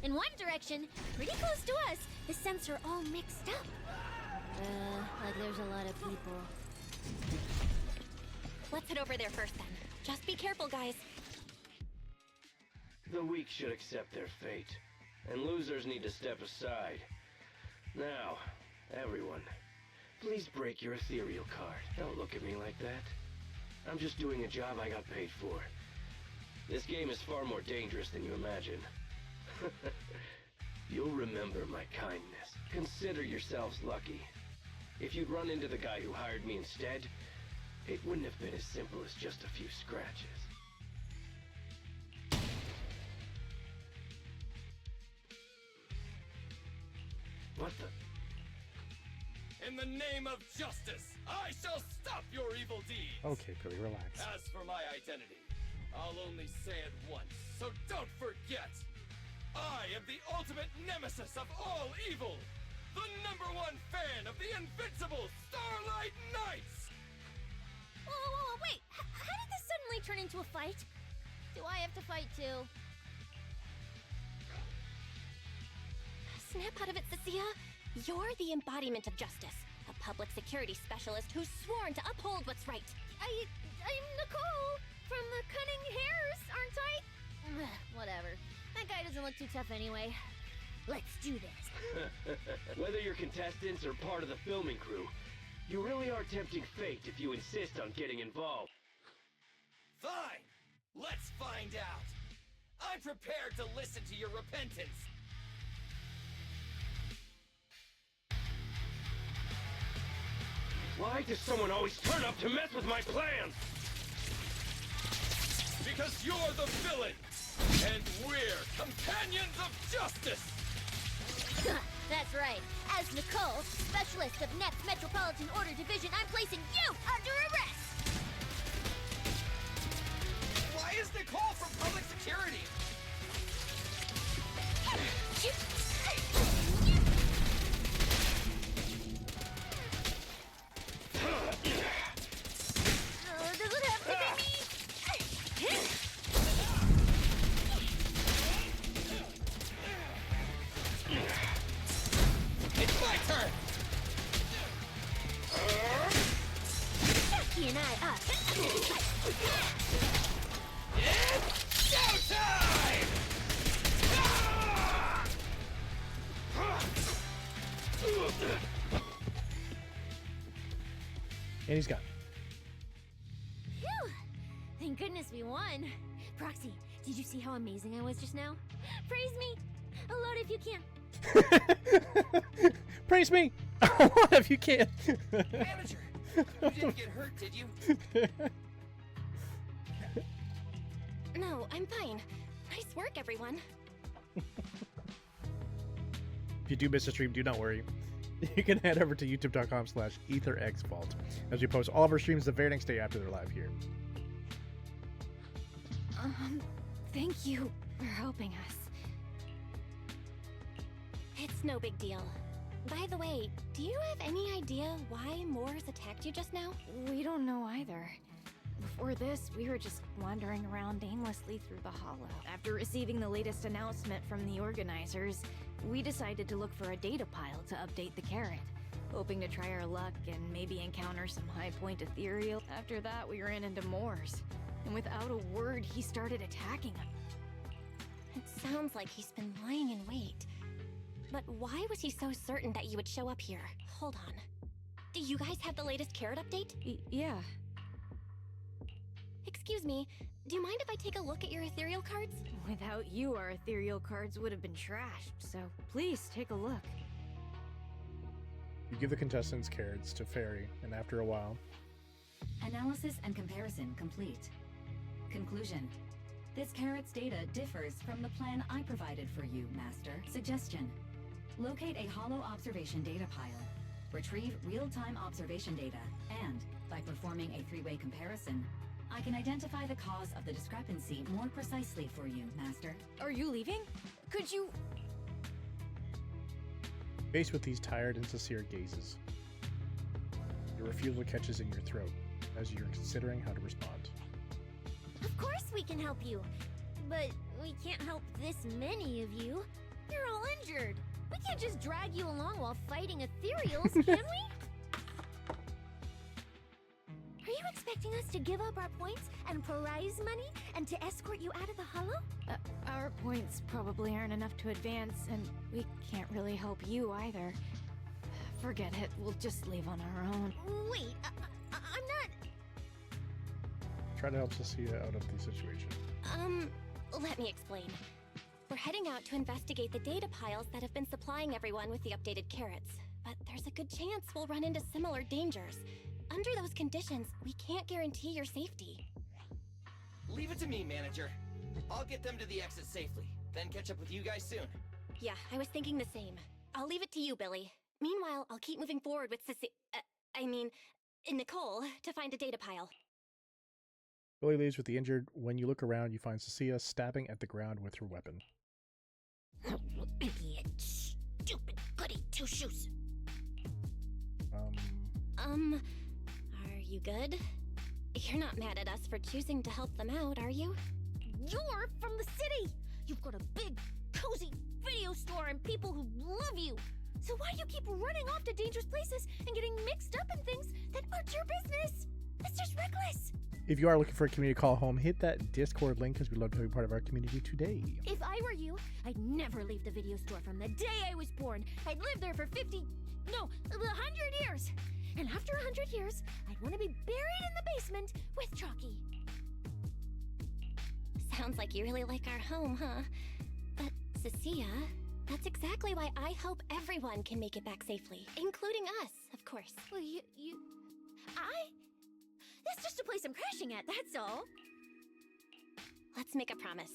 In one direction, pretty close to us, the scents are all mixed up. Like there's a lot of people. Let's head over there first then. Just be careful, guys. The weak should accept their fate, and losers need to step aside. Now, everyone, please break your ethereal card. Don't look at me like that. I'm just doing a job I got paid for. This game is far more dangerous than you imagine. You'll remember my kindness. Consider yourselves lucky. If you'd run into the guy who hired me instead, it wouldn't have been as simple as just a few scratches. What the? In the name of justice, I shall stop your evil deeds. Okay, Billy, relax. As for my identity, I'll only say it once, so don't forget. I am the ultimate nemesis of all evil, the #1 fan of the invincible Starlight Knights! Whoa, wait. How did this suddenly turn into a fight? Do I have to fight too? Snap out of it, Cecilia. You're the embodiment of justice. A public security specialist who's sworn to uphold what's right. I'm Nicole from the Cunning Hairs, aren't I? Whatever. That guy doesn't look too tough anyway. Let's do this. Whether you're contestants or part of the filming crew, you really are tempting fate if you insist on getting involved. Fine! Let's find out! I'm prepared to listen to your repentance. Why does someone always turn up to mess with my plans? Because you're the villain, and we're companions of justice! That's right. As Nicole, specialist of NEP's Metropolitan Order Division, I'm placing you under arrest! Why is Nicole from public security? Does it have to be me? that. It's showtime! And he's gone. Phew! Thank goodness we won. Proxy, did you see how amazing I was just now? Praise me! Aloud if you can. Praise me! If you can. Manager, you didn't get hurt, did you? No, I'm fine. Nice work, everyone. If you do miss a stream, do not worry. You can head over to youtube.com/ETHERxVault as we post all of our streams the very next day after they're live here. Thank you for helping us. It's no big deal. By the way, do you have any idea why Moors attacked you just now? We don't know either. Before this, we were just wandering around aimlessly through the hollow. After receiving the latest announcement from the organizers, we decided to look for a data pile to update the carrot, hoping to try our luck and maybe encounter some high-point ethereal. After that, we ran into Moors, and without a word, he started attacking them. It sounds like he's been lying in wait. But why was he so certain that you would show up here? Hold on. Do you guys have the latest carrot update? Yeah. Excuse me, do you mind if I take a look at your ethereal cards? Without you, our ethereal cards would have been trashed, so please take a look. You give the contestants carrots to Fairy, and after a while... Analysis and comparison complete. Conclusion. This carrot's data differs from the plan I provided for you, Master. Suggestion. Locate a hollow observation data pile. Retrieve real-time observation data, and, by performing a three-way comparison, I can identify the cause of the discrepancy more precisely for you, Master. Are you leaving? Could you... Faced with these tired and sincere gazes, your refusal catches in your throat as you're considering how to respond. Of course we can help you, but we can't help this many of you. You're all injured. We can't just drag you along while fighting ethereals, can we? Are you expecting us to give up our points and prize money and to escort you out of the hollow? Our points probably aren't enough to advance, and we can't really help you either. Forget it, we'll just leave on our own. Wait, I'm not... Try to help Cecilia out of the situation. Let me explain. We're heading out to investigate the data piles that have been supplying everyone with the updated carrots. But there's a good chance we'll run into similar dangers. Under those conditions, we can't guarantee your safety. Leave it to me, Manager. I'll get them to the exit safely, then catch up with you guys soon. Yeah, I was thinking the same. I'll leave it to you, Billy. Meanwhile, I'll keep moving forward with Nicole, to find a data pile. Billy leaves with the injured. When you look around, you find Cecilia stabbing at the ground with her weapon. Idiot. Stupid goody two-shoes. Are you good? You're not mad at us for choosing to help them out, are you? You're from the city! You've got a big, cozy video store and people who love you! So why do you keep running off to dangerous places and getting mixed up in things that aren't your business? It's just reckless! If you are looking for a community call home, hit that Discord link because we'd love to be part of our community today. If I were you, I'd never leave the video store from the day I was born. I'd live there for 100 years. And after 100 years, I'd want to be buried in the basement with Chalky. Sounds like you really like our home, huh? But, Cecilia, that's exactly why I hope everyone can make it back safely. Including us, of course. Well, That's just a place I'm crashing at, that's all. Let's make a promise.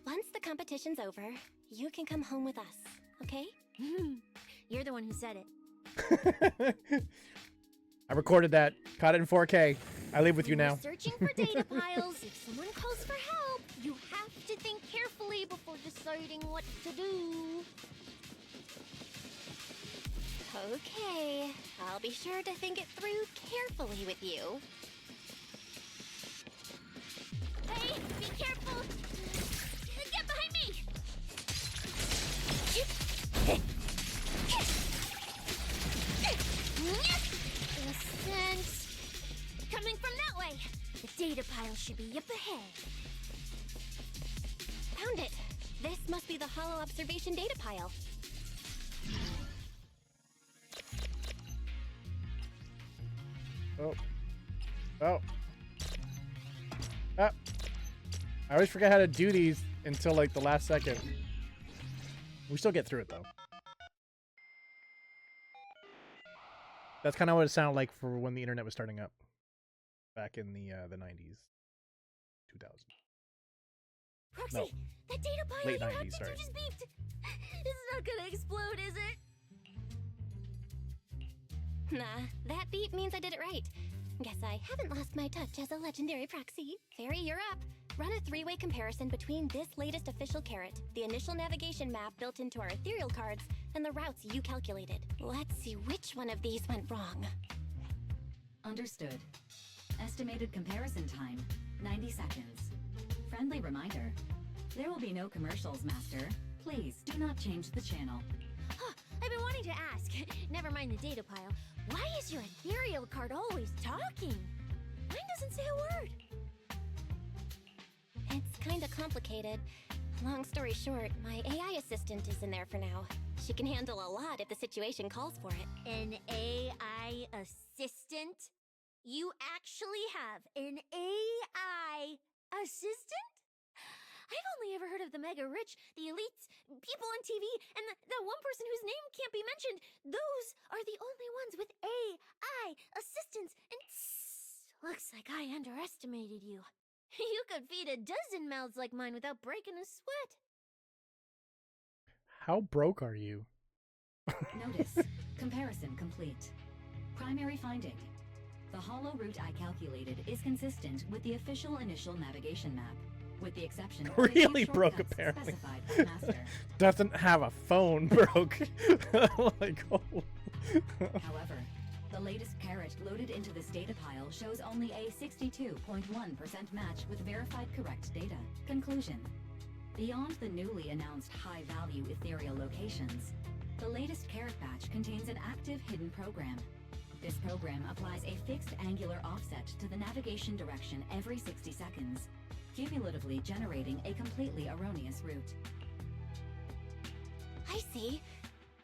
Once the competition's over, you can come home with us, okay? You're the one who said it. I recorded that. Caught it in 4K. I live with you now. Searching for data piles. If someone calls for help, you have to think carefully before deciding what to do. Okay, I'll be sure to think it through carefully with you. Hey, be careful! Get behind me! The scent coming from that way. The data pile should be up ahead. Found it. This must be the Hollow observation data pile. Oh. Oh. Ah. I always forget how to do these until like the last second. We still get through it though. That's kind of what it sounded like for when the internet was starting up back in the 90s, 2000. Proxy, No. that data pile Late you 90s, hacked into sorry. just beeped. It's not gonna explode, is it? Nah, that beep means I did it right. Guess I haven't lost my touch as a legendary proxy. Fairy, you're up. Run a three-way comparison between this latest official carrot, the initial navigation map built into our ethereal cards, and the routes you calculated. Let's see which one of these went wrong. Understood. Estimated comparison time, 90 seconds. Friendly reminder, there will be no commercials, Master. Please do not change the channel. Huh, I've been wanting to ask. Never mind the data pile. Why is your ethereal card always talking? Mine doesn't say a word. It's kinda complicated. Long story short, my AI assistant is in there for now. She can handle a lot if the situation calls for it. An AI assistant? You actually have an AI assistant? I've only ever heard of the mega rich, the elites, people on TV, and that one person whose name can't be mentioned. Those are the only ones with AI assistants, and looks like I underestimated you. You could feed a dozen mouths like mine without breaking a sweat. How broke are you? Notice, comparison complete. Primary finding. The hollow route I calculated is consistent with the official initial navigation map, with the exception of a few Really broke, shortcuts apparently. specified by Master. Doesn't have a phone, broke. Like, oh. However, the latest carrot loaded into this data pile shows only a 62.1% match with verified correct data. Conclusion. Beyond the newly announced high-value ethereal locations, the latest carrot batch contains an active hidden program. This program applies a fixed angular offset to the navigation direction every 60 seconds, cumulatively generating a completely erroneous route. I see.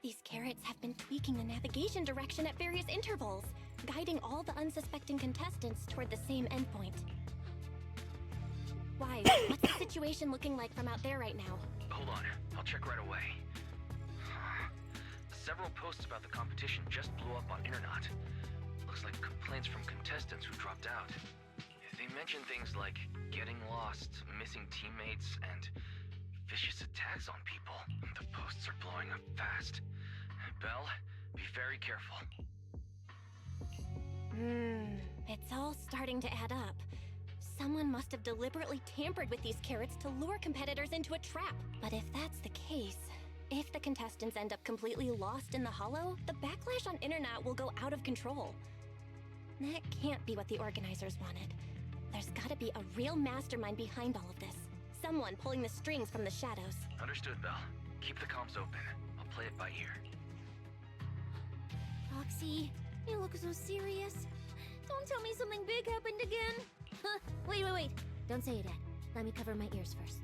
These carrots have been tweaking the navigation direction at various intervals, guiding all the unsuspecting contestants toward the same endpoint. Why? What's the situation looking like from out there right now? Hold on, I'll check right away. Several posts about the competition just blew up on Internet. Looks like complaints from contestants who dropped out. They mention things like getting lost, missing teammates, and vicious attacks on people. The posts are blowing up fast. Belle, be very careful. It's all starting to add up. Someone must have deliberately tampered with these carrots to lure competitors into a trap. But if that's the case, if the contestants end up completely lost in the hollow, the backlash on Internet will go out of control. That can't be what the organizers wanted. There's gotta be a real mastermind behind all of this. Someone pulling the strings from the shadows. Understood, Belle. Keep the comms open. I'll play it by ear. Roxy, you look so serious. Don't tell me something big happened again. Wait. Don't say it yet. Let me cover my ears first.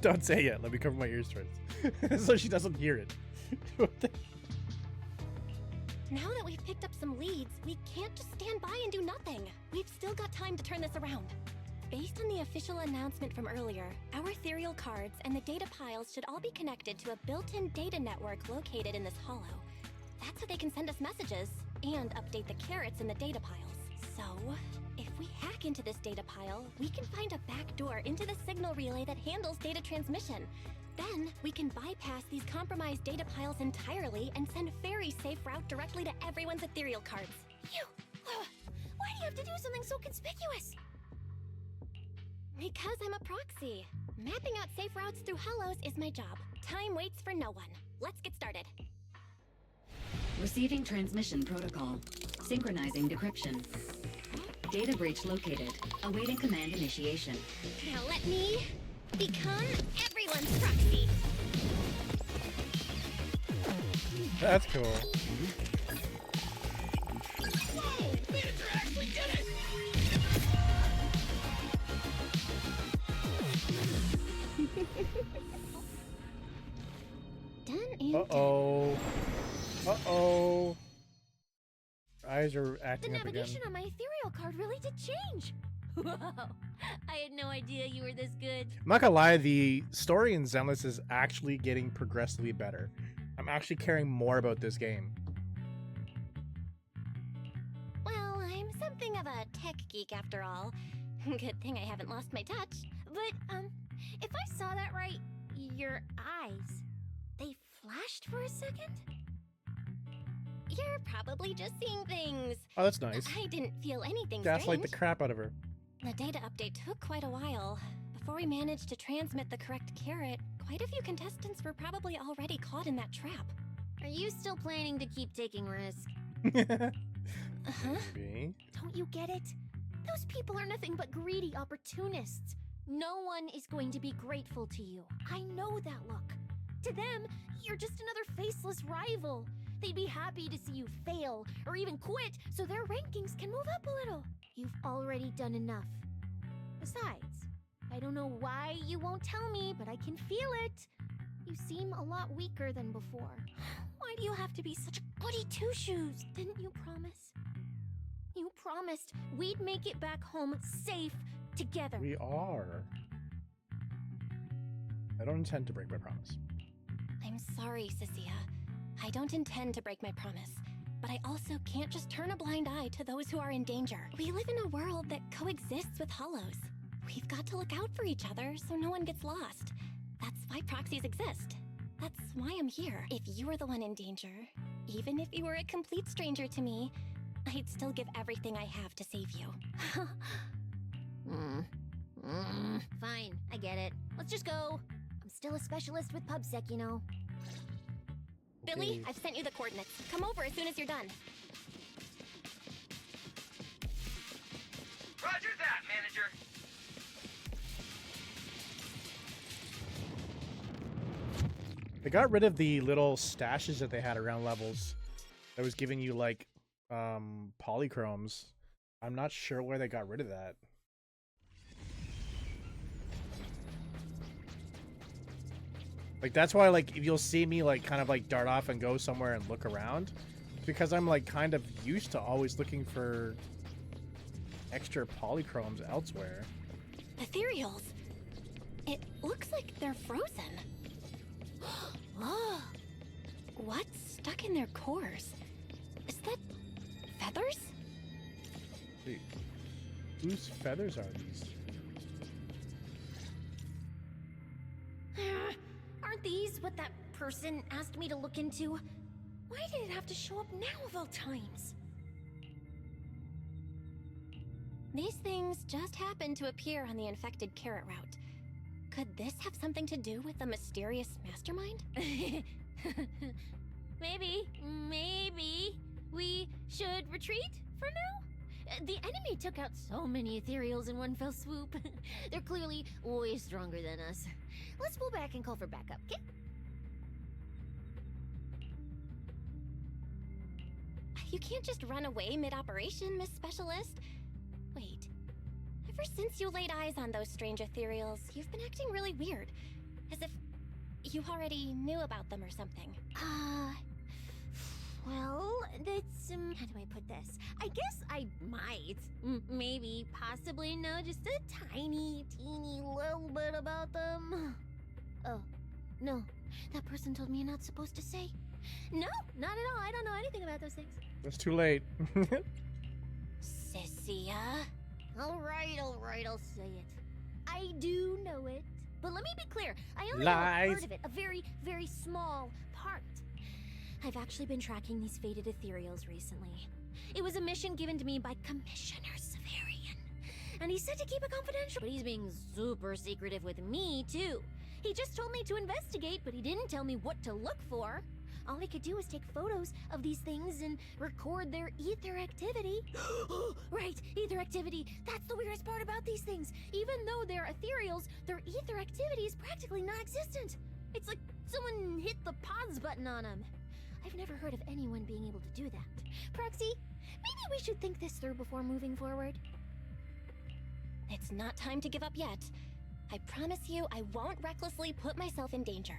Don't say it yet. Let me cover my ears first. So she doesn't hear it. Now that we've picked up some leads, we can't just stand by and do nothing. We've still got time to turn this around. Based on the official announcement from earlier, our ethereal cards and the data piles should all be connected to a built-in data network located in this hollow. That's how they can send us messages and update the carrots in the data piles. So, if we hack into this data pile, we can find a back door into the signal relay that handles data transmission. Then, we can bypass these compromised data piles entirely and send Fairy's safe route directly to everyone's ethereal cards. Why do you have to do something so conspicuous? Because I'm a proxy. Mapping out safe routes through hollows is my job. Time waits for no one. Let's get started. Receiving transmission protocol. Synchronizing decryption. Data breach located. Awaiting command initiation. Now let me become everyone's proxy. That's cool. Whoa! guys are The acting up again. navigation on my ethereal card really did change. Whoa, I had no idea you were this good. I'm not gonna lie, the story in Zenless is actually getting progressively better. I'm actually caring more about this game. Well, I'm something of a tech geek after all. Good thing I haven't lost my touch. But, if I saw that right, your eyes, they flashed for a second? You're probably just seeing things. Oh, that's nice. I didn't feel anything Gaslight the strange. crap out of her. The data update took quite a while. Before we managed to transmit the correct carrot, quite a few contestants were probably already caught in that trap. Are you still planning to keep taking risks? Uh-huh. Maybe. Don't you get it? Those people are nothing but greedy opportunists. No one is going to be grateful to you. I know that look. To them, you're just another faceless rival. They'd be happy to see you fail or even quit so their rankings can move up a little. You've already done enough. Besides, I don't know why you won't tell me, but I can feel it. You seem a lot weaker than before. Why do you have to be such a goody two-shoes? Didn't you promise? You promised we'd make it back home safe together. We are. I don't intend to break my promise. I'm sorry, Cecilia. I don't intend to break my promise, but I also can't just turn a blind eye to those who are in danger. We live in a world that coexists with hollows. We've got to look out for each other so no one gets lost. That's why proxies exist. That's why I'm here. If you were the one in danger, even if you were a complete stranger to me, I'd still give everything I have to save you. Fine, I get it. Let's just go. I'm still a specialist with PubSec, you know. Billy, I've sent you the coordinates. Come over as soon as you're done. Roger that, manager. They got rid of the little stashes that they had around levels that was giving you like polychromes. I'm not sure where they got rid of that. Like that's why like if you'll see me like kind of like dart off and go somewhere and look around, because I'm like kind of used to always looking for extra polychromes elsewhere. Ethereals. It looks like they're frozen. Oh, what's stuck in their cores? Is that feathers? Wait, whose feathers are these? Aren't these what that person asked me to look into? Why did it have to show up now of all times? These things just happened to appear on the infected carrot route. Could this have something to do with the mysterious mastermind? Maybe we should retreat for now? The enemy took out so many ethereals in one fell swoop. They're clearly way stronger than us. Let's pull back and call for backup, okay? You can't just run away mid-operation, Miss Specialist. Wait. Ever since you laid eyes on those strange ethereals, you've been acting really weird. As if you already knew about them or something. Well, that's, how do I put this? I guess I might, maybe, possibly know just a tiny, teeny little bit about them. Oh, no. That person told me you're not supposed to say. No, not at all. I don't know anything about those things. It's too late. Sissia. All right, I'll say it. I do know it. But let me be clear, I only know a part of it, a very, very small part. I've actually been tracking these faded ethereals recently. It was a mission given to me by Commissioner Severian. And he said to keep it confidential, but he's being super secretive with me, too. He just told me to investigate, but he didn't tell me what to look for. All he could do was take photos of these things and record their ether activity. Right, ether activity. That's the weirdest part about these things. Even though they're ethereals, their ether activity is practically non-existent. It's like someone hit the pause button on them. I've never heard of anyone being able to do that. Proxy, maybe we should think this through before moving forward. It's not time to give up yet. I promise you I won't recklessly put myself in danger.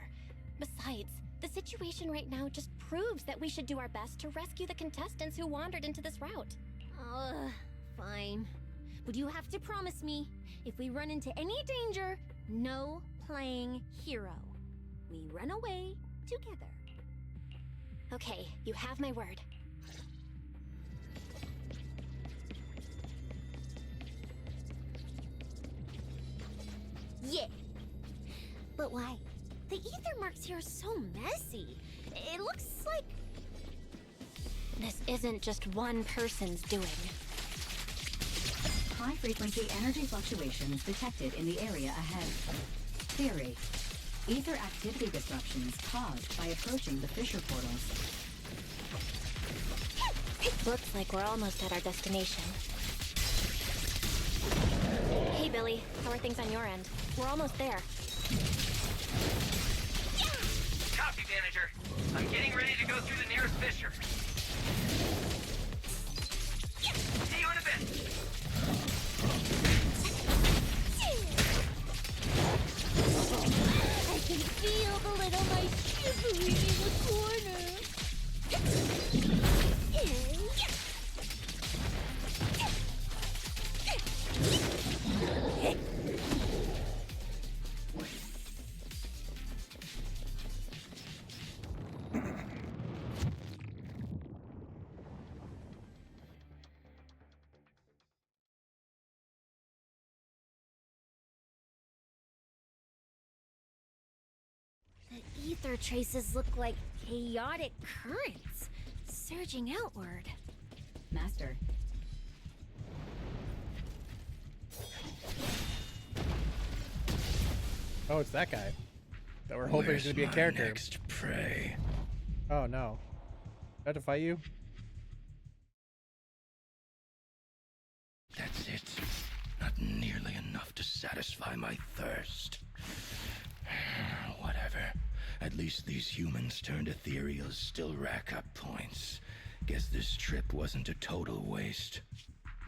Besides, The situation right now just proves that we should do our best to rescue the contestants who wandered into this route. Ugh, fine. But you have to promise me, if we run into any danger, no playing hero. We run away together. Okay, you have my word. Yeah. But why? The ether marks here are so messy. It looks like... This isn't just one person's doing. High-frequency energy fluctuations detected in the area ahead. Theory: ether activity disruptions caused by approaching the fissure portals. Looks like we're almost at our destination. Hey, Billy. How are things on your end? We're almost there. Copy, manager. I'm getting ready to go through the nearest fissure. See you in a bit. I can feel the little mice shivering in the corner. The ether traces look like chaotic currents, surging outward. Master. Oh, it's that guy that we're hoping is going to be a character. Next prey. Oh no. Do I have to fight you? That's it. Not nearly enough to satisfy my thirst. Whatever. At least these humans turned ethereals still rack up points. Guess this trip wasn't a total waste.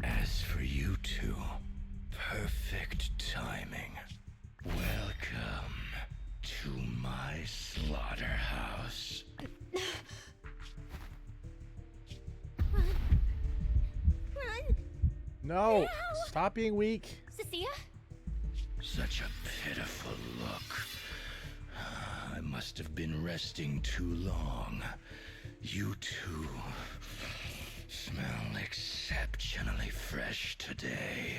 As for you two, perfect timing. Welcome to my slaughterhouse. Run! No! Stop being weak. Cecilia? Such a pitiful look. I must have been resting too long. You two smell exceptionally fresh today.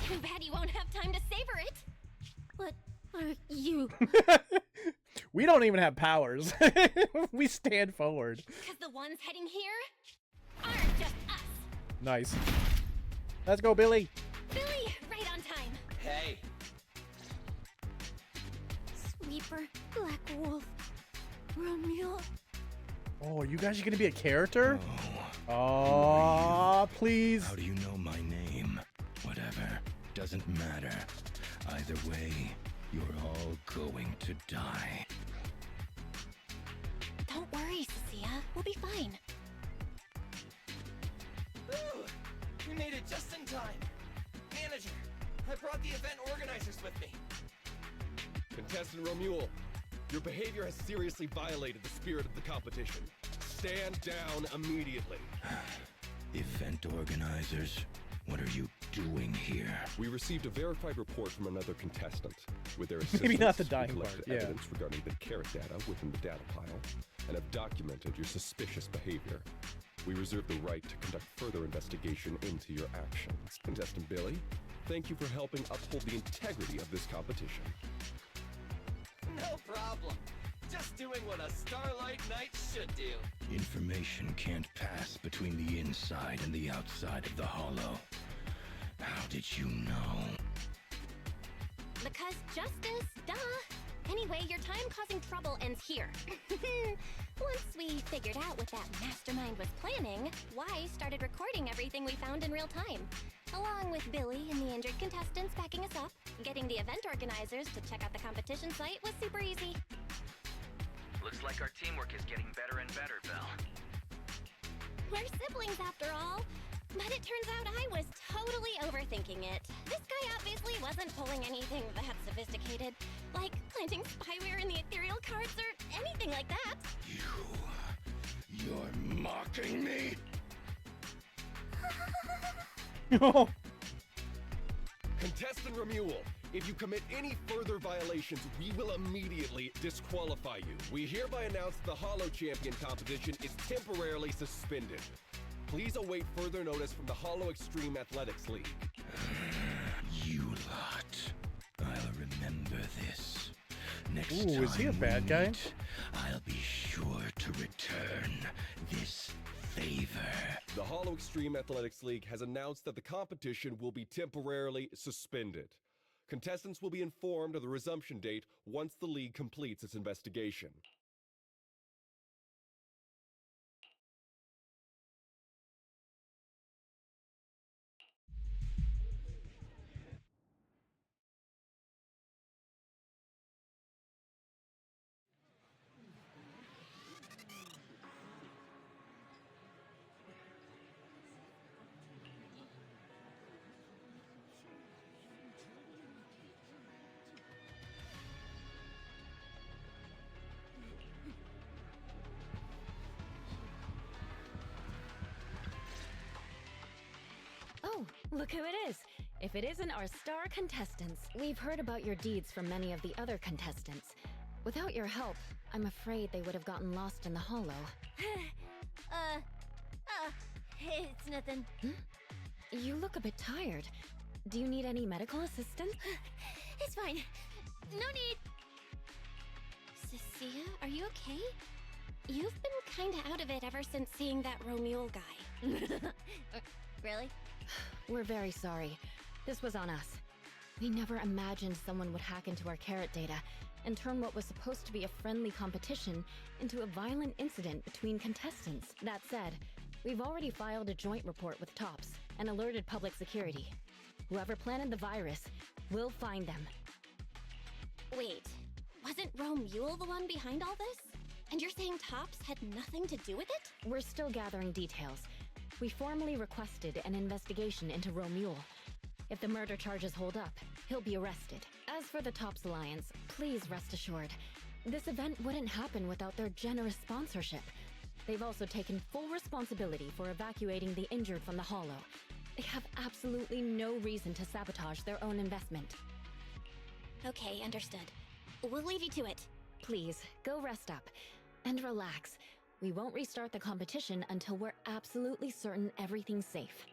Too bad you won't have time to savor it. What are you? We don't even have powers. We stand forward. Because the ones heading here aren't just us. Nice. Let's go, Billy. Billy, right on time. Hey. Sweeper, Black Wolf, Romeo. Oh, you guys are going to be a character? Oh, Oh, please. how do you know my name? Whatever. Doesn't matter. Either way, you're all going to die. Don't worry, Cecilia. We'll be fine. Ooh, we made it just in time. Manager, I brought the event organizers with me. Contestant Romuald, your behavior has seriously violated the spirit of the competition. Stand down immediately. Event organizers, what are you doing here? We received a verified report from another contestant. With their assistance, Maybe not the we dying collected part, yeah. evidence regarding the carrot data within the data pile, and have documented your suspicious behavior. We reserve the right to conduct further investigation into your actions. Contestant Billy, thank you for helping uphold the integrity of this competition. No problem. Just doing what a Starlight Knight should do. Information can't pass between the inside and the outside of the hollow. How did you know? Because justice, duh. Anyway, your time causing trouble ends here. Once we figured out what that mastermind was planning, Wise started recording everything we found in real time. Along with Billy and the injured contestants backing us up, getting the event organizers to check out the competition site was super easy. Looks like our teamwork is getting better and better, Belle. We're siblings after all. But it turns out I was totally overthinking it. This guy obviously wasn't pulling anything that sophisticated, like planting spyware in the ethereal cards or anything like that. You're mocking me? Contestant Remuel, if you commit any further violations, we will immediately disqualify you. We hereby announce the Hollow Champion competition is temporarily suspended. Please await further notice from the Hollow Extreme Athletics League. You lot. I'll remember this. Next Ooh, time is he a bad we guy? meet, I'll be sure to return this favor. The Hollow Extreme Athletics League has announced that the competition will be temporarily suspended. Contestants will be informed of the resumption date once the league completes its investigation. Oh, look who it is. If it isn't our star contestants. We've heard about your deeds from many of the other contestants. Without your help, I'm afraid they would have gotten lost in the hollow. It's nothing. You look a bit tired. Do you need any medical assistance? It's fine. No need. Cecilia, are you okay? You've been kinda out of it ever since seeing that Romuald guy. Really? We're very sorry. This was on us. We never imagined someone would hack into our carrot data and turn what was supposed to be a friendly competition into a violent incident between contestants. That said, we've already filed a joint report with TOPS and alerted public security. Whoever planted the virus, we'll find them. Wait, wasn't Romuald the one behind all this? And you're saying TOPS had nothing to do with it? We're still gathering details. We formally requested an investigation into Romuald. If the murder charges hold up, he'll be arrested. As for the TOPS Alliance, please rest assured, this event wouldn't happen without their generous sponsorship. They've also taken full responsibility for evacuating the injured from the Hollow. They have absolutely no reason to sabotage their own investment. Okay, understood. We'll leave you to it. Please, go rest up. And relax. We won't restart the competition until we're absolutely certain everything's safe.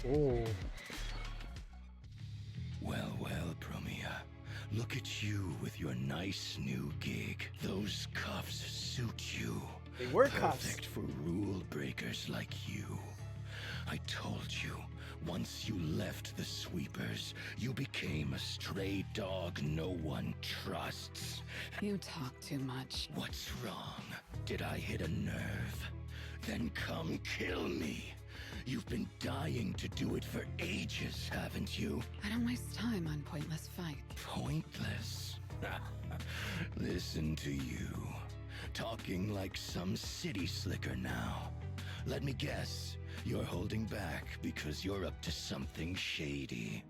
Oh. Well, Promia. Look at you with your nice new gig. Those cuffs suit you. They were cuffs. Perfect for rule breakers like you. I told you, once you left the sweepers, you became a stray dog no one trusts. You talk too much. What's wrong? Did I hit a nerve? Then come kill me. You've been dying to do it for ages, haven't you? I don't waste time on pointless fight. Pointless? Listen to you. Talking like some city slicker now. Let me guess, you're holding back because you're up to something shady.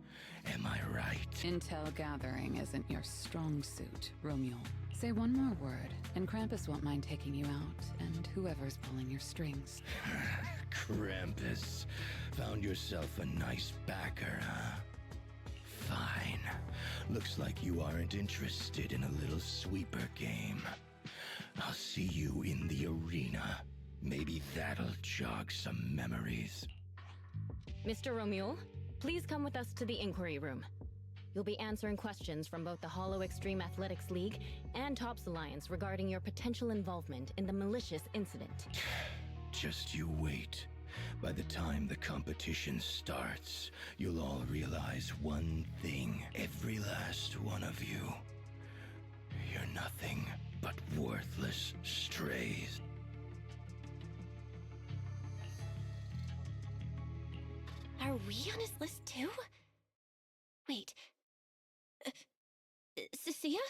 Am I right? Intel gathering isn't your strong suit, Romuald. Say one more word, and Krampus won't mind taking you out, and whoever's pulling your strings. Krampus. Found yourself a nice backer, huh? Fine. Looks like you aren't interested in a little sweeper game. I'll see you in the arena. Maybe that'll jog some memories. Mr. Romuald, please come with us to the inquiry room. You'll be answering questions from both the Hollow Extreme Athletics League and TOPS Alliance regarding your potential involvement in the malicious incident. Just you wait. By the time the competition starts, you'll all realize one thing. Every last one of you. You're nothing but worthless strays. Are we on his list too? Wait. Cecilia?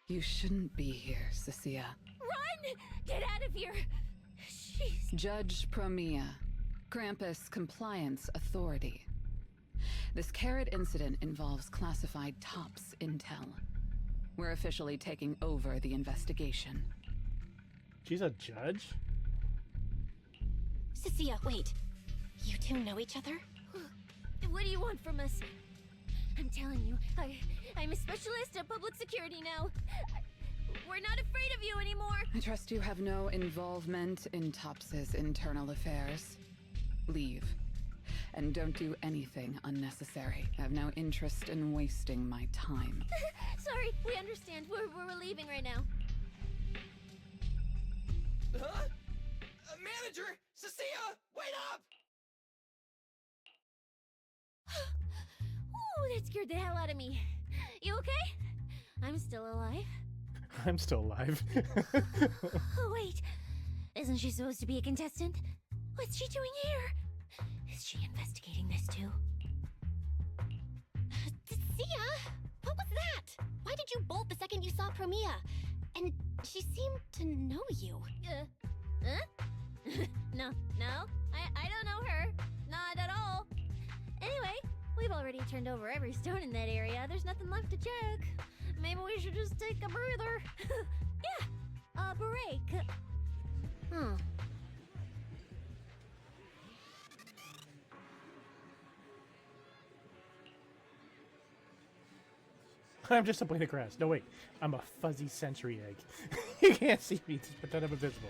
You shouldn't be here, Cecilia. Run! Get out of here! She's... Judge Promia, Krampus Compliance Authority. This carrot incident involves classified TOPS intel. We're officially taking over the investigation. She's a judge? Cecilia, wait. You two know each other? What do you want from us? I'm telling you, I'm a specialist at public security now. We're not afraid of you anymore. I trust you have no involvement in TOPS's internal affairs. Leave. And don't do anything unnecessary. I have no interest in wasting my time. Sorry, we understand. We're leaving right now. Huh? Manager! Cecilia! Wait up! Ooh, that scared the hell out of me. You okay? I'm still alive. I'm still alive. Oh, wait. Isn't she supposed to be a contestant? What's she doing here? Is she investigating this too? Sia, what was that? Why did you bolt the second you saw Promia? And she seemed to know you. No, I don't know her. Not at all. Anyway, we've already turned over every stone in that area. There's nothing left to check. Maybe we should just take a breather. Yeah, a break. I'm just a blade of grass. No, wait. I'm a fuzzy sensory egg. You can't see me. Just pretend I'm invisible.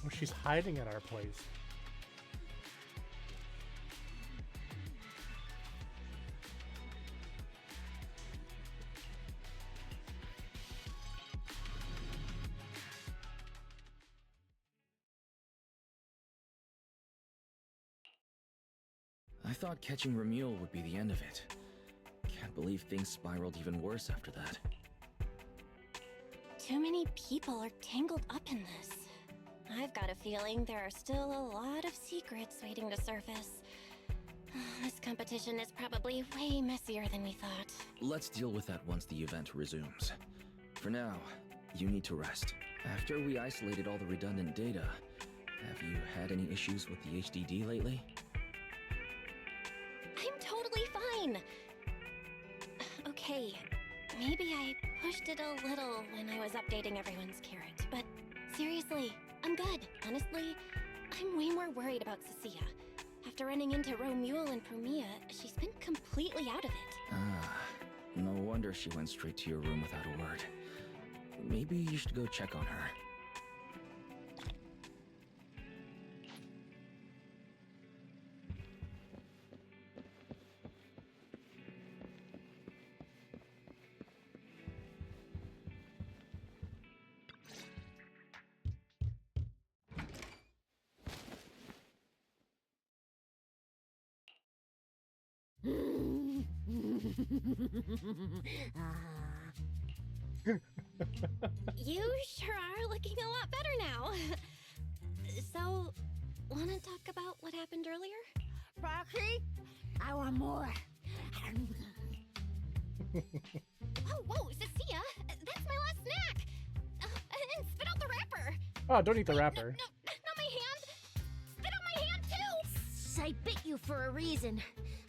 Oh, she's hiding at our place. I thought catching Ramil would be the end of it. Can't believe things spiraled even worse after that. Too many people are tangled up in this. I've got a feeling there are still a lot of secrets waiting to surface. This competition is probably way messier than we thought. Let's deal with that once the event resumes. For now, you need to rest. After we isolated all the redundant data, have you had any issues with the HDD lately? I'm totally fine. Okay, maybe I pushed it a little when I was updating everyone's carrot, but seriously, I'm good. Honestly, I'm way more worried about Cecilia. After running into Romule and Promia, she's been completely out of it. Ah, no wonder she went straight to your room without a word. Maybe you should go check on her. You sure are looking a lot better now. So, wanna talk about what happened earlier? Rocky, I want more. Whoa, Cecilia, that's my last snack. And spit out the wrapper. Oh, don't eat the wrapper. No, not my hand. Spit out my hand too. I bit you for a reason.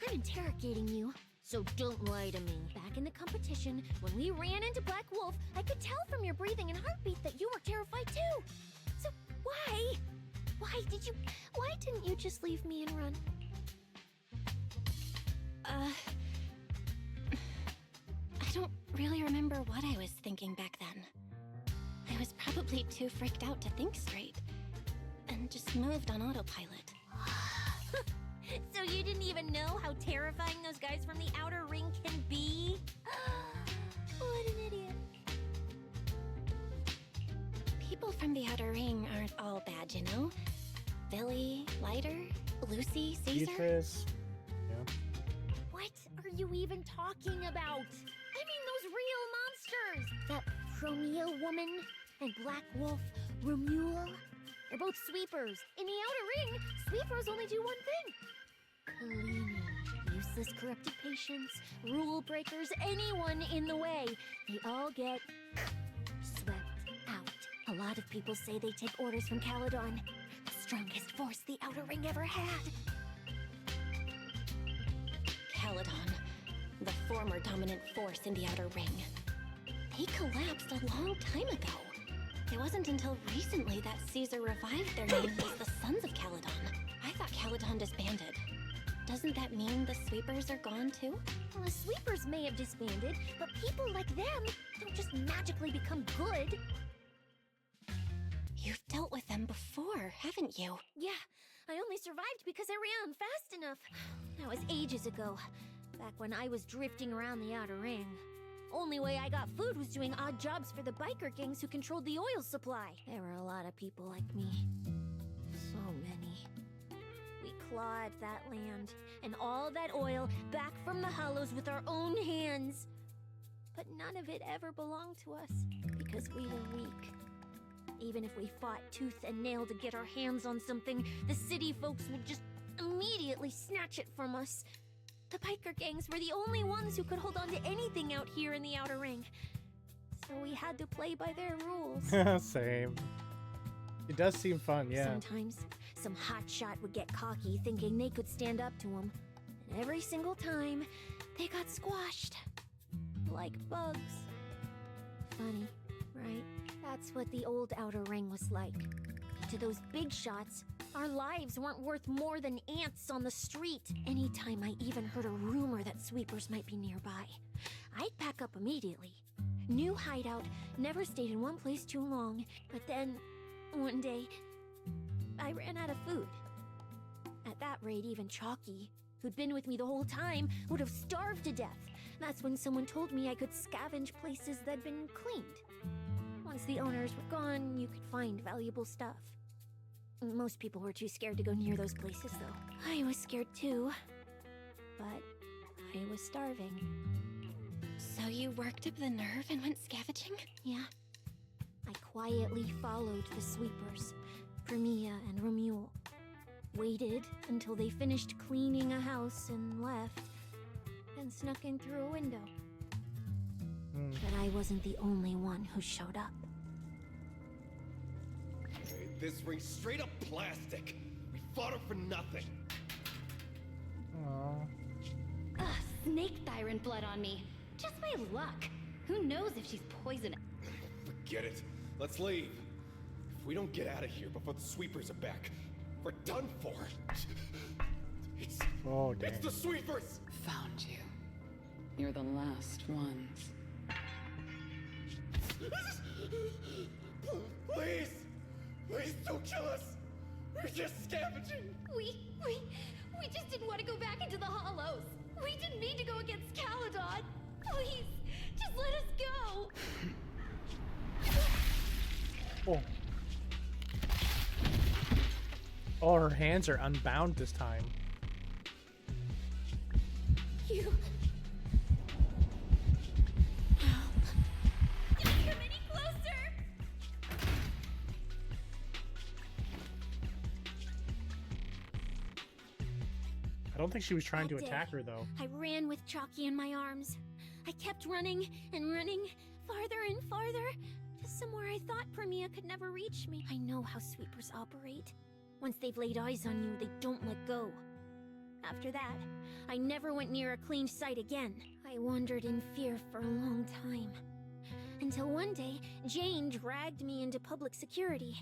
I'm interrogating you. So don't lie to me. Back in the competition, when we ran into Black Wolf, I could tell from your breathing and heartbeat that you were terrified too. So why? Why didn't you just leave me and run? I don't really remember what I was thinking back then. was probably too freaked out to think straight. And just moved on autopilot. So you didn't even know how terrifying those guys from the Outer Ring can be? What an idiot. People from the Outer Ring aren't all bad, you know? Billy, Lighter, Lucy, Caesar. Beatrice. Yeah. What are you even talking about? I mean those real monsters! That Chromia woman and Black Wolf, Romuald. They're both sweepers. In the Outer Ring, sweepers only do one thing. Cleaning. Useless corrupted patients, rule breakers, anyone in the way. They all get swept out. A lot of people say they take orders from Caledon, the strongest force the Outer Ring ever had. Caledon, the former dominant force in the Outer Ring. They collapsed a long time ago. It wasn't until recently that Caesar revived their name as the Sons of Caledon. I thought Caledon disbanded. Doesn't that mean the sweepers are gone too? Well, the sweepers may have disbanded, but people like them don't just magically become good. You've dealt with them before, haven't you? Yeah, I only survived because I ran fast enough. That was ages ago, back when I was drifting around the Outer Ring. Only way I got food was doing odd jobs for the biker gangs who controlled the oil supply. There were a lot of people like me. So many. We clawed that land and all that oil back from the hollows with our own hands. But none of it ever belonged to us because we were weak. Even if we fought tooth and nail to get our hands on something, the city folks would just immediately snatch it from us. The biker gangs were the only ones who could hold on to anything out here in the Outer Ring. So we had to play by their rules. Same. It does seem fun, yeah. Sometimes some hotshot would get cocky thinking they could stand up to them. And every single time, they got squashed. Like bugs. Funny, right? That's what the old Outer Ring was like. To those big shots, our lives weren't worth more than ants on the street. Anytime I even heard a rumor that sweepers might be nearby, I'd pack up immediately. New hideout, never stayed in one place too long. But then, one day, I ran out of food. At that rate, even Chalky, who'd been with me the whole time, would have starved to death. That's when someone told me I could scavenge places that'd been cleaned. Once the owners were gone, you could find valuable stuff. Most people were too scared to go near those places, though. I was scared too. But I was starving. So you worked up the nerve and went scavenging? Yeah. I quietly followed the sweepers, Premia and Romuald. Waited until they finished cleaning a house and left, then snuck in through a window. But I wasn't the only one who showed up. Hey, this ring's straight up plastic. We fought her for nothing. Aww. Ugh, snake tyrant blood on me. Just my luck. Who knows if she's poisoned? Forget it. Let's leave. If we don't get out of here before the sweepers are back, we're done for. It's the sweepers! Found you. You're the last ones. Please! Please don't kill us! We're just scavenging! We just didn't want to go back into the hollows. We didn't mean to go against Caledon. Please, just let us go. Oh. Oh, her hands are unbound this time. You... Don't come any closer! I don't think she was trying to That attack day, her, though. I ran with Chalky in my arms. I kept running and running, farther and farther, to somewhere I thought Premia could never reach me. I know how sweepers operate. Once they've laid eyes on you, they don't let go. After that, I never went near a clean site again. I wandered in fear for a long time. Until one day, Jane dragged me into public security.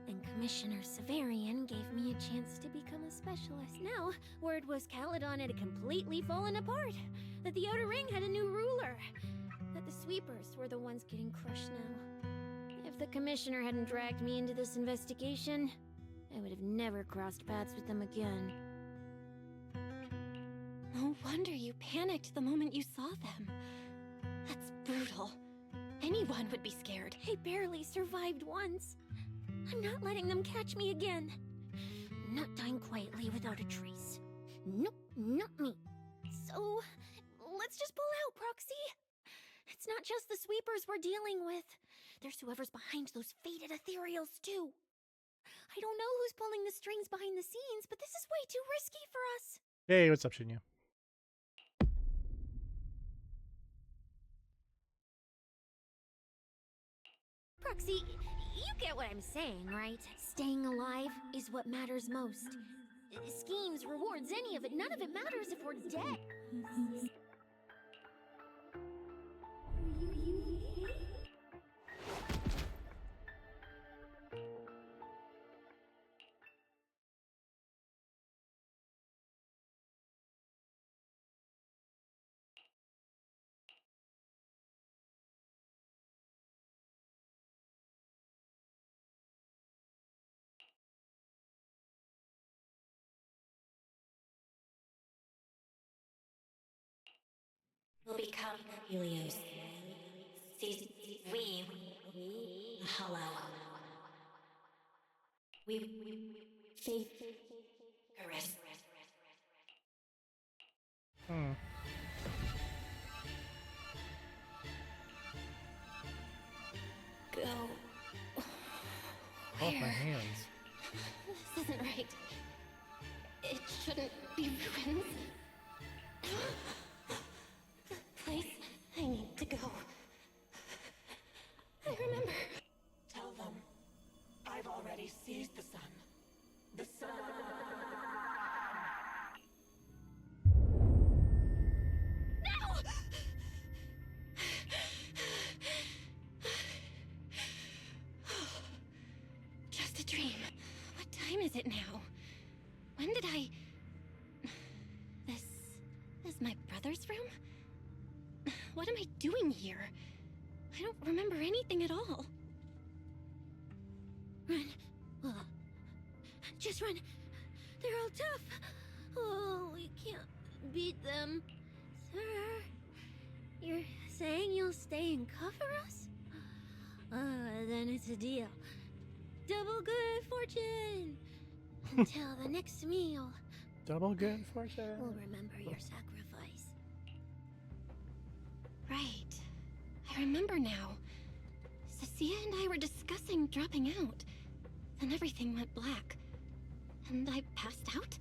And Commissioner Severian gave me a chance to become a specialist. Now, word was Caledon had completely fallen apart. That the Outer Ring had a new ruler. That the sweepers were the ones getting crushed now. If the commissioner hadn't dragged me into this investigation, I would have never crossed paths with them again. No wonder you panicked the moment you saw them. That's brutal. Anyone would be scared. I barely survived once. I'm not letting them catch me again. Not dying quietly without a trace. Nope, not me. So, let's just pull out, Proxy. It's not just the sweepers we're dealing with. There's whoever's behind those fated ethereals, too. I don't know who's pulling the strings behind the scenes, but this is way too risky for us. Hey, what's up, Shinya? Proxy, you get what I'm saying, right? Staying alive is what matters most. Schemes, rewards, any of it, none of it matters if we're dead. Will become Helios. We, the Hollow. We, faith, caress. Go. Off my hands. This isn't right. It shouldn't be ruins. The place I need to go. I remember. Tell them I've already seized the sun. The sun. No! Just a dream. What time is it now? When did I... This is my brother's room? What am I doing here? I don't remember anything at all. Run. Just run. They're all tough. Oh, we can't beat them. Sir, you're saying you'll stay and cover us? Then it's a deal. Double good fortune. Until the next meal. Double good fortune. We'll remember your sacrifice. Right. I remember now. Cecilia and I were discussing dropping out. Then everything went black. And I passed out?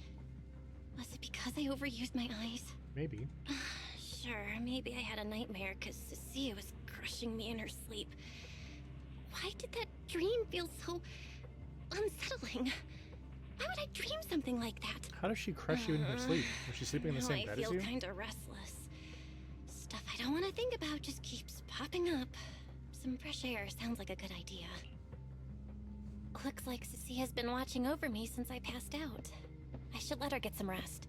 Was it because I overused my eyes? Maybe. Sure, maybe I had a nightmare because Cecilia was crushing me in her sleep. Why did that dream feel so unsettling? Why would I dream something like that? How does she crush you in her sleep? Was she sleeping in the same bed as you? I feel kind of restless. Stuff I don't want to think about just keeps popping up. Some fresh air sounds like a good idea. Looks like Cecilia has been watching over me since I passed out. I should let her get some rest.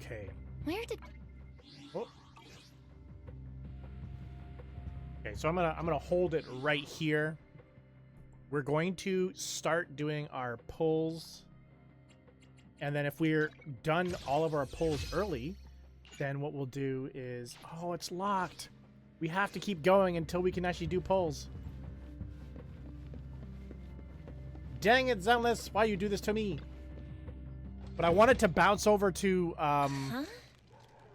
Okay. Where did... Oh. Okay, so I'm gonna hold it right here. We're going to start doing our pulls, and then if we're done all of our pulls early, then what we'll do is... Oh, it's locked. We have to keep going until we can actually do pulls. Dang it, Zenless, why you do this to me? But I wanted to bounce over to, Huh?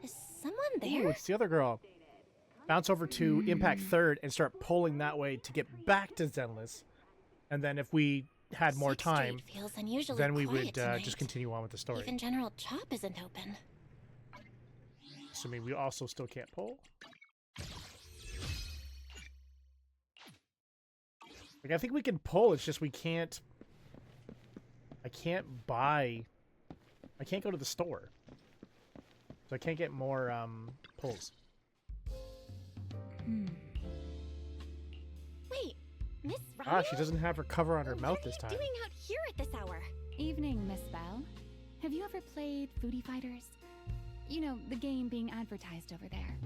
Is someone there? Ooh, it's the other girl. Bounce over to Impact 3rd and start pulling that way to get back to Zenless. And then if we had more time, feels unusually then we quiet would tonight. just continue on with the story. Even General Chop isn't open. Assuming we also still can't pull. Like, I think we can pull, it's just we can't... I can't buy... I can't go to the store. So I can't get more, pulls. Wait, Miss Ryan? Ah, she doesn't have her cover on her mouth this time. What are you doing out here at this hour? Evening, Miss Bell. Have you ever played Foodie Fighters? You know, the game being advertised over there.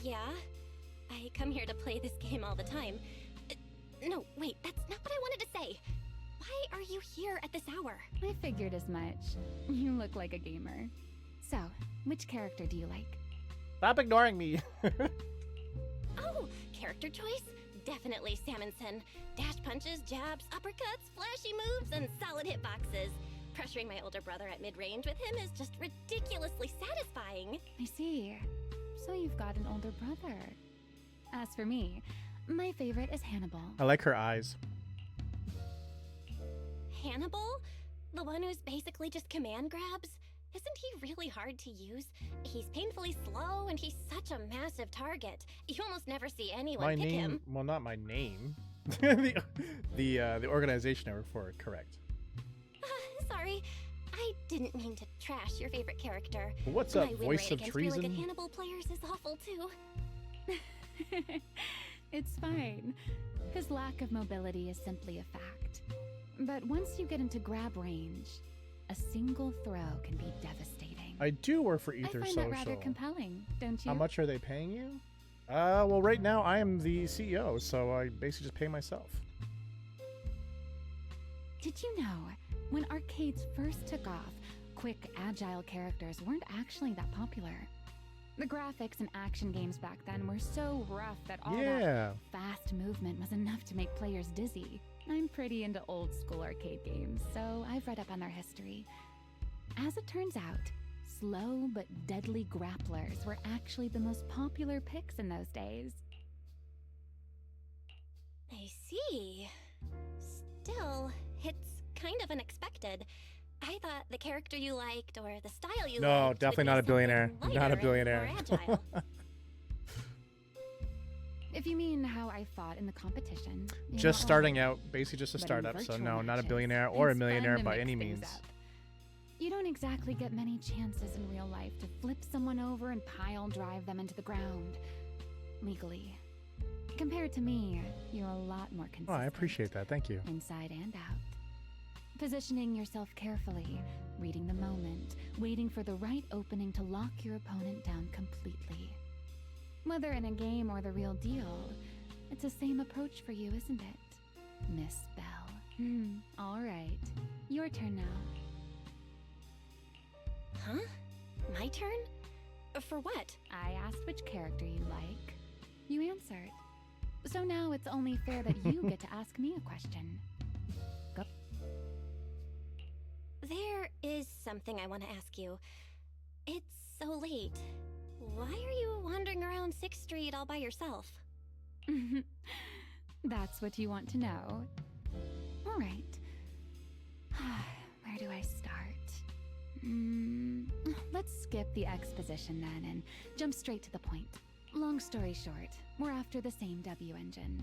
Yeah, I come here to play this game all the time. No, wait, that's not what I wanted to say. Why are you here at this hour? I figured as much. You look like a gamer. So, which character do you like? Stop ignoring me. Oh, character choice? Definitely Salmonson. Dash punches, jabs, uppercuts, flashy moves, and solid hitboxes. Pressuring my older brother at mid-range with him is just ridiculously satisfying. I see. So you've got an older brother. As for me, my favorite is Hannibal. I like her eyes. Hannibal? The one who's basically just command grabs? Isn't he really hard to use? He's painfully slow, and he's such a massive target. You almost never see anyone My pick name, him. well, not my name. the organization I work for, correct. Sorry, I didn't mean to trash your favorite character. What's My up, win voice rate of against really treason? good Hannibal players is awful too. It's fine. His lack of mobility is simply a fact. But once you get into grab range, a single throw can be devastating. I do work for I find ETHERxSOCIAL. that rather compelling, don't you? How much are they paying you? Well, right now I am the CEO, so I basically just pay myself. Did you know, when arcades first took off, quick, agile characters weren't actually that popular? The graphics in action games back then were so rough that all that fast movement was enough to make players dizzy. I'm pretty into old school arcade games, so I've read up on their history. As it turns out, slow but deadly grapplers were actually the most popular picks in those days. I see. Still, it's kind of unexpected. I thought the character you liked or the style you liked No, definitely not a billionaire. Not a billionaire. If you mean how I fought in the competition. Just starting out, basically just a startup, so no, not a billionaire or a millionaire by any means. You don't exactly get many chances in real life to flip someone over and pile drive them into the ground. Legally. Compared to me, you're a lot more consistent. Oh, I appreciate that. Thank you. Inside and out. Positioning yourself carefully, reading the moment, waiting for the right opening to lock your opponent down completely. Whether in a game or the real deal, it's the same approach for you, isn't it, Miss Bell? All right. Your turn now. Huh? My turn? For what? I asked which character you like. You answered. So now it's only fair that you get to ask me a question. Go. There is something I want to ask you. It's so late. Why are you wandering around 6th Street all by yourself? That's what you want to know. All right. Where do I start? Let's skip the exposition then and jump straight to the point. Long story short, we're after the same W engine.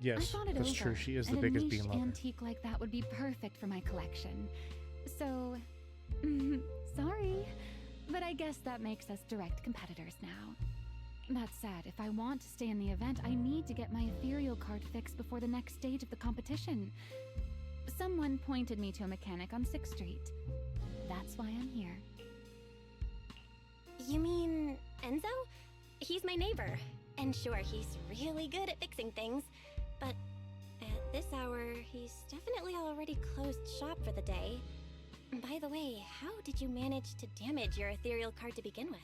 Yes, that's true. She is the and biggest a niche bean lover. antique like that would be perfect for my collection. So, sorry, but I guess that makes us direct competitors now. That said, if I want to stay in the event, I need to get my ethereal card fixed before the next stage of the competition. Someone pointed me to a mechanic on 6th Street. That's why I'm here. You mean Enzo? He's my neighbor. And sure, he's really good at fixing things. But at this hour, he's definitely already closed shop for the day. By the way, how did you manage to damage your ethereal card to begin with?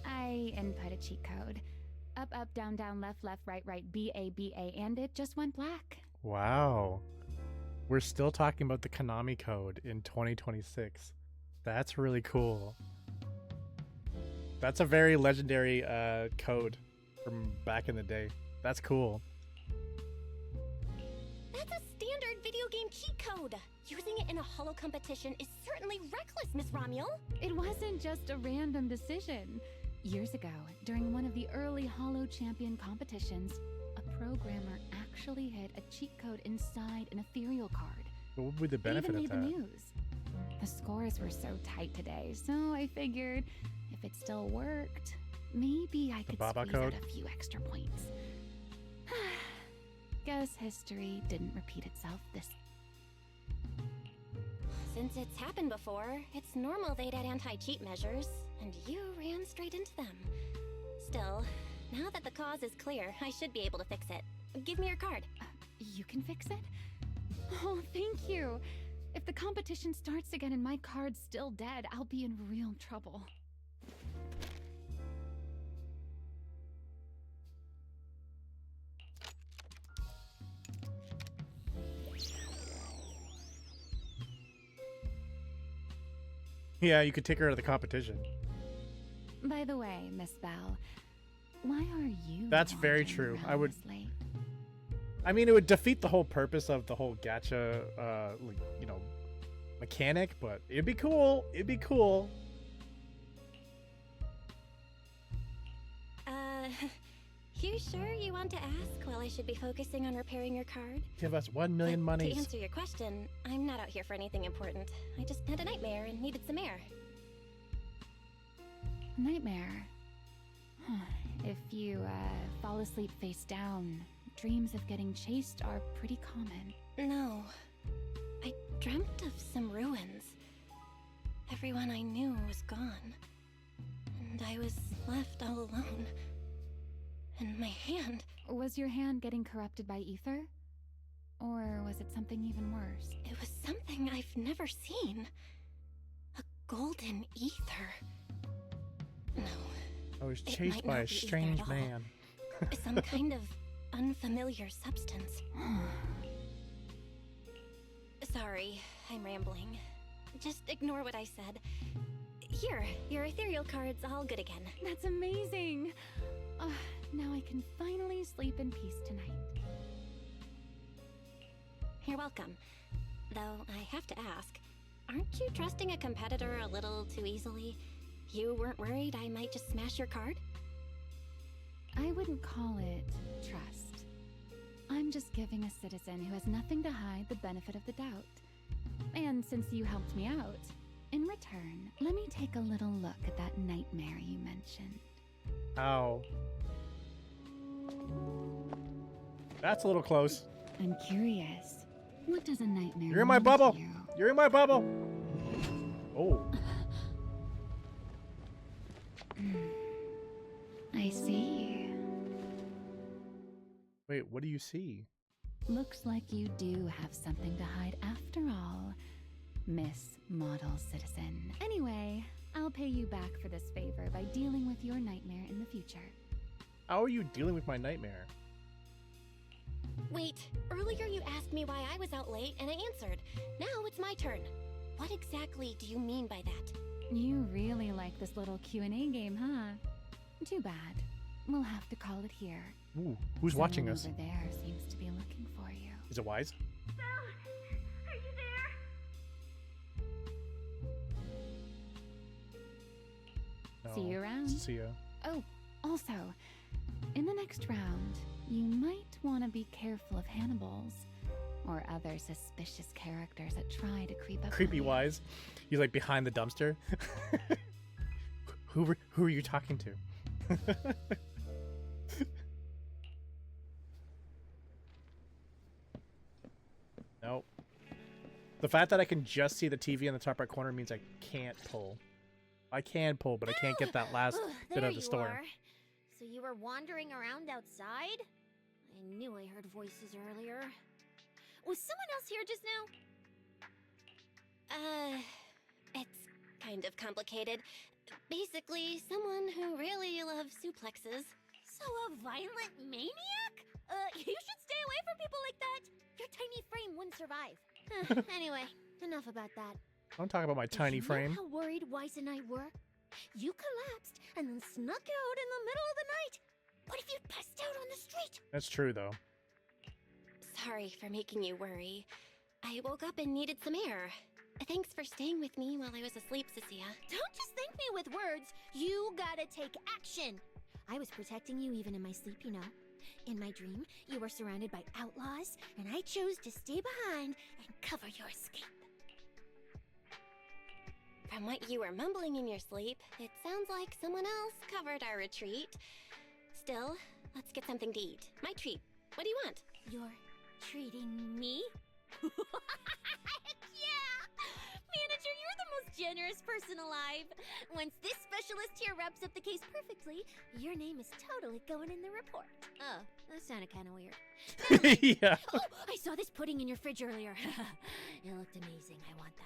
I input a cheat code. Up, up, down, down, left, left, right, right, B-A, B-A, and it just went black. Wow. We're still talking about the Konami code in 2026. That's really cool. That's a very legendary code from back in the day. That's cool. That's a standard video game cheat code. Using it in a holo competition is certainly reckless, Miss Romuel. It wasn't just a random decision. Years ago, during one of the early Holo Champion competitions, a programmer actually hid a cheat code inside an ethereal card. What would be the benefit It of even that? made the news. The scores were so tight today, so I figured if it still worked, maybe I could Baba squeeze code? out a few extra points. Guess history didn't repeat itself this. Since it's happened before, it's normal they'd add anti-cheat measures, and you ran straight into them. Still, now that the cause is clear, I should be able to fix it. Give me your card. You can fix it? Oh, thank you. If the competition starts again and my card's still dead, I'll be in real trouble. Yeah, you could take her out of the competition. By the way, Miss Bell, why are you? That's very true. I would. Late? I mean, it would defeat the whole purpose of the whole gacha, you know, mechanic. But it'd be cool. It'd be cool. You sure you want to ask while I should be focusing on repairing your card? Give us 1 million monies. To answer your question, I'm not out here for anything important. I just had a nightmare and needed some air. Nightmare? If you fall asleep face down, dreams of getting chased are pretty common. No. I dreamt of some ruins. Everyone I knew was gone. And I was left all alone. And my hand... Was your hand getting corrupted by ether? Or was it something even worse? It was something I've never seen. A golden ether. No. I was chased by a strange man. Some kind of unfamiliar substance. Sorry, I'm rambling. Just ignore what I said. Here, your ethereal card's all good again. That's amazing! Now I can finally sleep in peace tonight. You're welcome. Though I have to ask, aren't you trusting a competitor a little too easily? You weren't worried I might just smash your card? I wouldn't call it trust. I'm just giving a citizen who has nothing to hide the benefit of the doubt. And since you helped me out, in return, let me take a little look at that nightmare you mentioned. Ow. That's a little close. I'm curious. What does a nightmare You're in my bubble. You're in my bubble. Oh. I see. Wait, what do you see? Looks like you do have something to hide after all, Miss Model Citizen. Anyway, I'll pay you back for this favor by dealing with your nightmare in the future. How are you dealing with my nightmare? Wait, earlier you asked me why I was out late and I answered. Now it's my turn. What exactly do you mean by that? You really like this little Q&A game, huh? Too bad. We'll have to call it here. Ooh, who's watching us? Someone over there seems to be looking for you. Is it Wise? Belle, are you there? No. See you around. See ya. Oh, also, in the next round, you might want to be careful of Hannibals or other suspicious characters that try to creep up. Creepy Wise. He's like behind the dumpster. Who are you talking to? Nope. The fact that I can just see the TV in the top right corner means I can't pull. I can pull, but I can't get that last bit of the story. Are. So you were wandering around outside? I knew I heard voices earlier. Was someone else here just now? It's kind of complicated. Basically, someone who really loves suplexes. So a violent maniac? You should stay away from people like that. Your tiny frame wouldn't survive. Anyway, enough about that. Don't talk about my tiny frame. How worried Wise and I were? You collapsed and then snuck out in the middle of the night. What if you passed out on the street? That's true, though. Sorry for making you worry. I woke up and needed some air. Thanks for staying with me while I was asleep, Cecilia. Don't just thank me with words. You gotta take action. I was protecting you even in my sleep, you know. In my dream, you were surrounded by outlaws, and I chose to stay behind and cover your escape. From what you were mumbling in your sleep, it sounds like someone else covered our retreat. Still, let's get something to eat. My treat. What do you want? You're treating me? Yeah! Manager, you're the most generous person alive. Once this specialist here wraps up the case perfectly, your name is totally going in the report. Oh, that sounded kind of weird. Yeah. Oh, I saw this pudding in your fridge earlier. It looked amazing. I want that.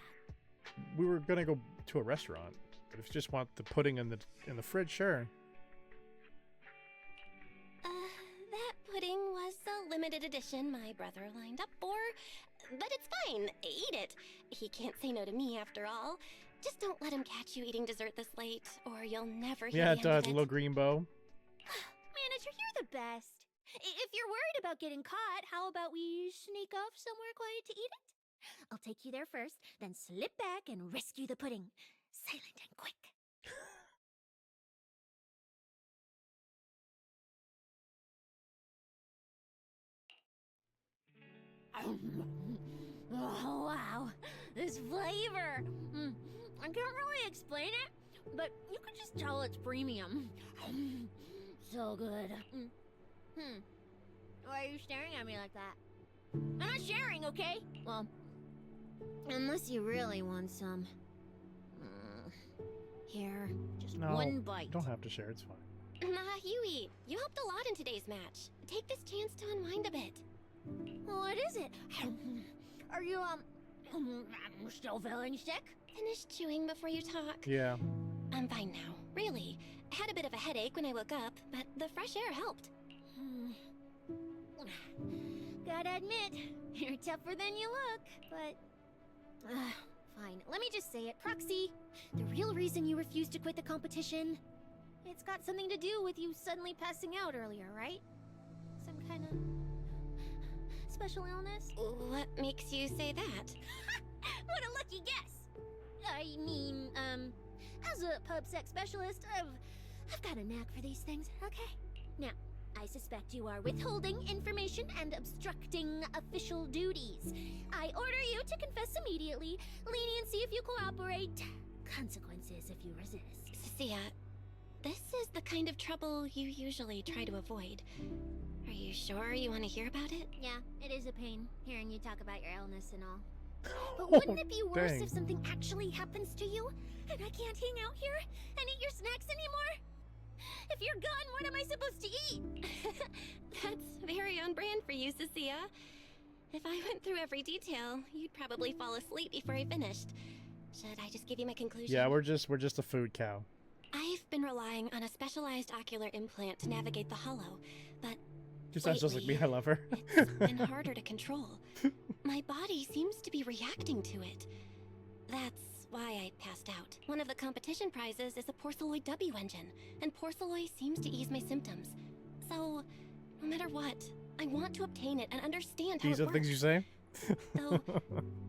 We were gonna go to a restaurant, but if you just want the pudding in the fridge, sure. That pudding was a limited edition my brother lined up for, but it's fine. Eat it. He can't say no to me after all. Just don't let him catch you eating dessert this late, or you'll never hear Yeah, the it end of does. A little green bow. Manager, you're the best. If you're worried about getting caught, how about we sneak off somewhere quiet to eat it? I'll take you there first, then slip back and rescue the pudding. Silent and quick. Oh, wow. This flavor. I can't really explain it, but you can just tell it's premium. So good. Why are you staring at me like that? I'm not sharing, okay? Well, unless you really want some. Here, just one bite. Don't have to share. It's fine. Nah, Huey, you helped a lot in today's match. Take this chance to unwind a bit. What is it? Are you, still feeling sick? Finish chewing before you talk. Yeah. I'm fine now, really. I had a bit of a headache when I woke up, but the fresh air helped. Gotta admit, you're tougher than you look, but... fine, let me just say it. Proxy, the real reason you refused to quit the competition, it's got something to do with you suddenly passing out earlier, right? Some kind of... special illness? What makes you say that? What a lucky guess! I mean, as a pub sex specialist, I've got a knack for these things, okay? Now, I suspect you are withholding information and obstructing official duties. I order you to confess immediately, leniency if you cooperate, consequences if you resist. Cecilia, this is the kind of trouble you usually try to avoid. Are you sure you want to hear about it? Yeah, it is a pain, hearing you talk about your illness and all. But wouldn't it be worse if something actually happens to you, and I can't hang out here and eat your snacks anymore? If you're gone, what am I supposed to eat? That's very on brand for you, Cecilia. If I went through every detail, you'd probably fall asleep before I finished. Should I just give you my conclusion? Yeah, we're just a food cow. I've been relying on a specialized ocular implant to navigate the hollow, but She sounds just like me. I love her. it's been harder to control. My body seems to be reacting to it. That's why I passed out. One of the competition prizes is a Porceloid W engine, and Porceloid seems to ease my symptoms. So, no matter what, I want to obtain it and understand how These it are the things you say? Though,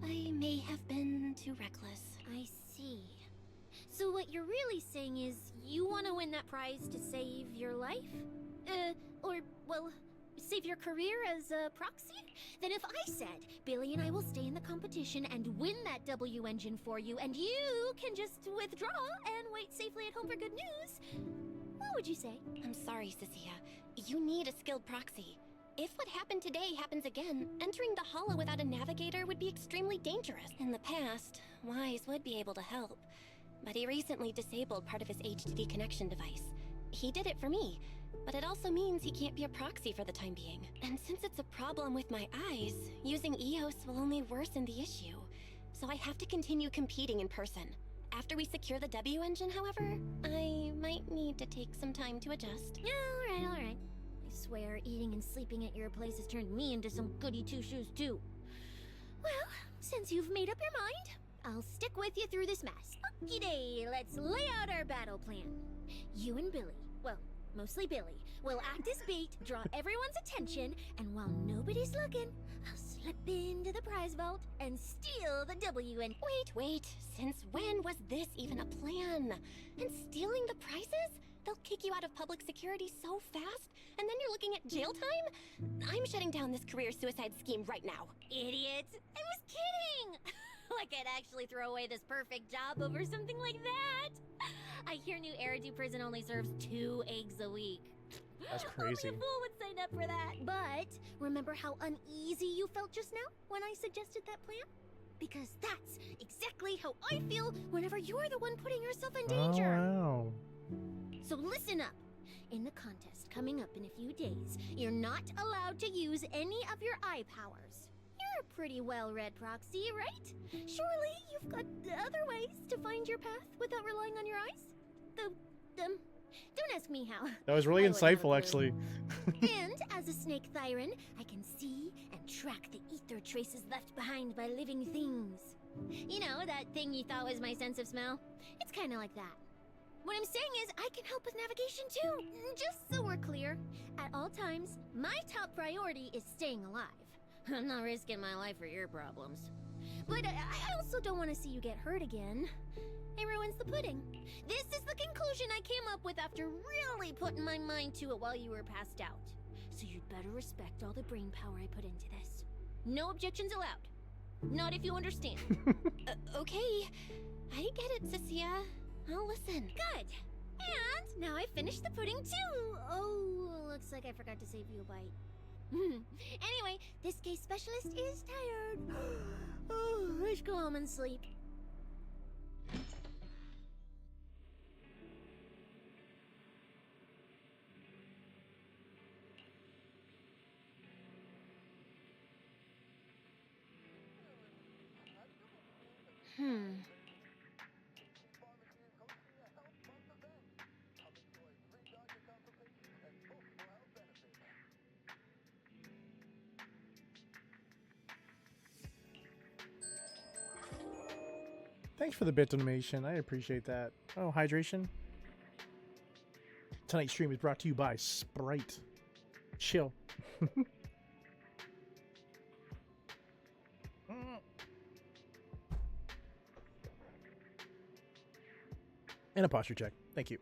I may have been too reckless. I see. So what you're really saying is you want to win that prize to save your life? Or, well, save your career as a proxy? Then if I said, Billy and I will stay in the competition and win that W engine for you, and you can just withdraw and wait safely at home for good news, what would you say? I'm sorry, Cecilia. You need a skilled proxy. If what happened today happens again, entering the hollow without a navigator would be extremely dangerous. In the past, Wise would be able to help, but he recently disabled part of his HDD connection device. He did it for me, but it also means he can't be a proxy for the time being. And since it's a problem with my eyes, using EOS will only worsen the issue. So I have to continue competing in person. After we secure the W engine, however, I might need to take some time to adjust. Yeah, alright. I swear, eating and sleeping at your place has turned me into some goody two-shoes too. Well, since you've made up your mind, I'll stick with you through this mess. Okie day, let's lay out our battle plan. You and Billy, well, mostly Billy, will act as bait, draw everyone's attention, and while nobody's looking, I'll slip into the prize vault and steal the W and— Wait, since when was this even a plan? And stealing the prizes? They'll kick you out of public security so fast, and then you're looking at jail time? I'm shutting down this career suicide scheme right now. Idiot! I was kidding! Like I'd actually throw away this perfect job over something like that. I hear New Eridu Prison only serves 2 eggs a week. That's crazy. Only a fool would sign up for that. But remember how uneasy you felt just now when I suggested that plan? Because that's exactly how I feel whenever you're the one putting yourself in Oh, danger. wow. So listen up. In the contest coming up in a few days, you're not allowed to use any of your eye powers. You're a pretty well-read proxy, right? Surely you've got other ways to find your path without relying on your eyes? Don't ask me how. That was really I wouldn't have a insightful, clue. actually. And as a snake Thyran, I can see and track the ether traces left behind by living things. You know, that thing you thought was my sense of smell? It's kind of like that. What I'm saying is I can help with navigation too, just so we're clear. At all times, my top priority is staying alive. I'm not risking my life for your problems. But I also don't want to see you get hurt again. It ruins the pudding. This is the conclusion I came up with after really putting my mind to it while you were passed out. So you'd better respect all the brain power I put into this. No objections allowed. Not if you understand. Okay. I get it, Cecilia. I'll listen. Good. And now I finished the pudding too. Oh, looks like I forgot to save you a bite. Anyway, this case specialist is tired. Oh, let's go home and sleep. Thanks for the bit donation. I appreciate that. Oh, hydration. Tonight's stream is brought to you by Sprite. Chill. And a posture check. Thank you.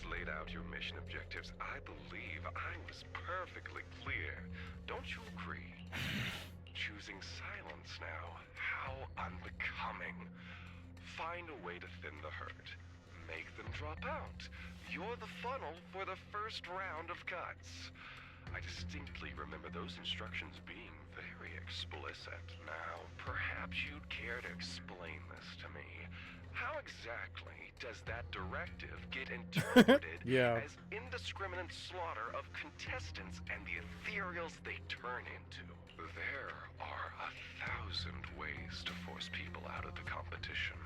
Laid out your mission objectives, I believe I was perfectly clear. Don't you agree? Choosing silence now. How unbecoming. Find a way to thin the herd. Make them drop out. You're the funnel for the first round of cuts. I distinctly remember those instructions being very explicit. Now, perhaps you'd care to explain this to me. How exactly does that directive get interpreted as indiscriminate slaughter of contestants and the ethereals they turn into? There are 1,000 ways to force people out of the competition,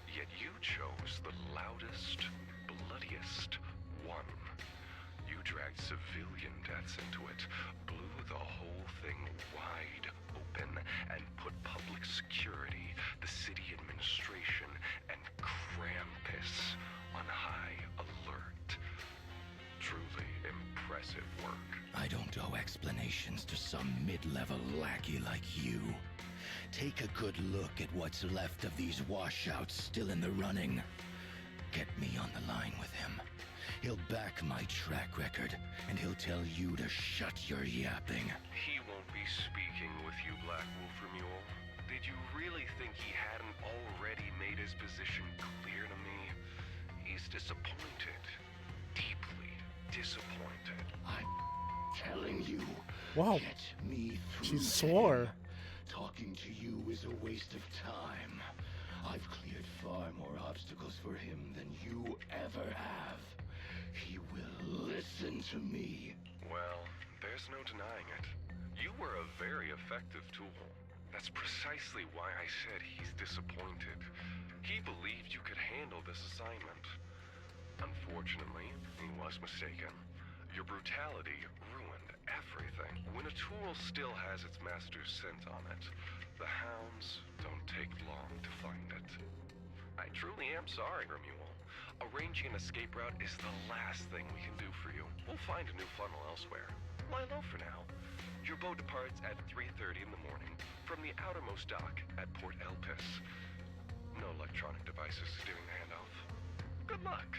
yet you chose the loudest, bloodiest one. You dragged civilian deaths into it, blew the whole thing wide open, and put public security, the city administration, and Krampus on high alert. Truly impressive work. I don't owe explanations to some mid-level lackey like you. Take a good look at what's left of these washouts still in the running. Get me on the line with him. He'll back my track record, and he'll tell you to shut your yapping. He won't be speaking with you, Black Wolf Mule. Did you really think he hadn't already made his position clear to me? He's disappointed. Deeply disappointed. I'm telling you. Wow. Get me through. She swore. Talking to you is a waste of time. I've cleared far more obstacles for him than you ever have. He will listen to me. Well, there's no denying it. You were a very effective tool. That's precisely why I said he's disappointed. He believed you could handle this assignment. Unfortunately, he was mistaken. Your brutality ruined and everything. When a tool still has its master's scent on it, the hounds don't take long to find it. I truly am sorry, Remuel. Arranging an escape route is the last thing we can do for you. We'll find a new funnel elsewhere. Lie low for now. Your boat departs at 3:30 in the morning from the outermost dock at Port Elpis. No electronic devices steering the handoff. Good luck.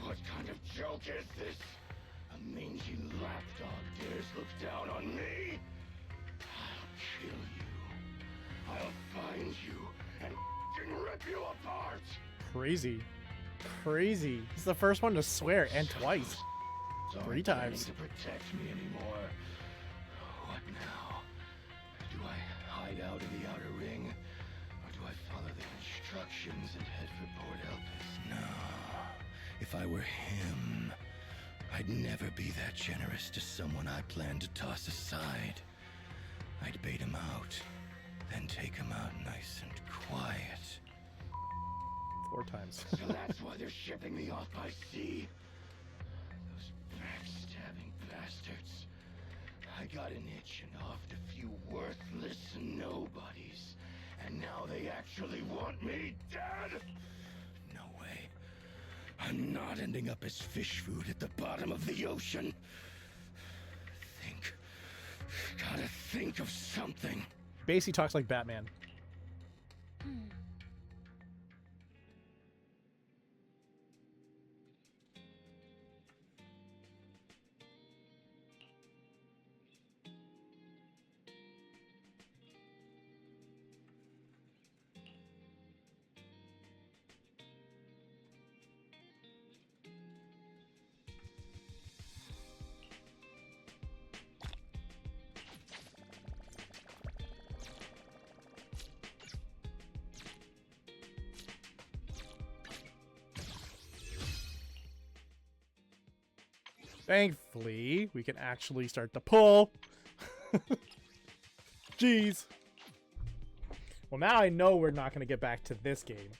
What kind of joke is this? A mangy lapdog dares look down on me? I'll kill you. I'll find you and rip you apart. Crazy. Crazy. He's the first one to swear, and twice. 3 times. To protect me anymore. What now? Do I hide out in the outer ring? Or do I follow the instructions and head for Port Elpis? No. If I were him, I'd never be that generous to someone I planned to toss aside. I'd bait him out, then take him out nice and quiet. 4 times. So that's why they're shipping me off by sea. Those backstabbing bastards. I got an itch and offed a few worthless nobodies. And now they actually want me dead? No way. I'm not ending up as fish food at the bottom of the ocean. Gotta think of something. Basically talks like Batman. Thankfully, we can actually start to pull. Jeez. Well, now I know we're not going to get back to this game.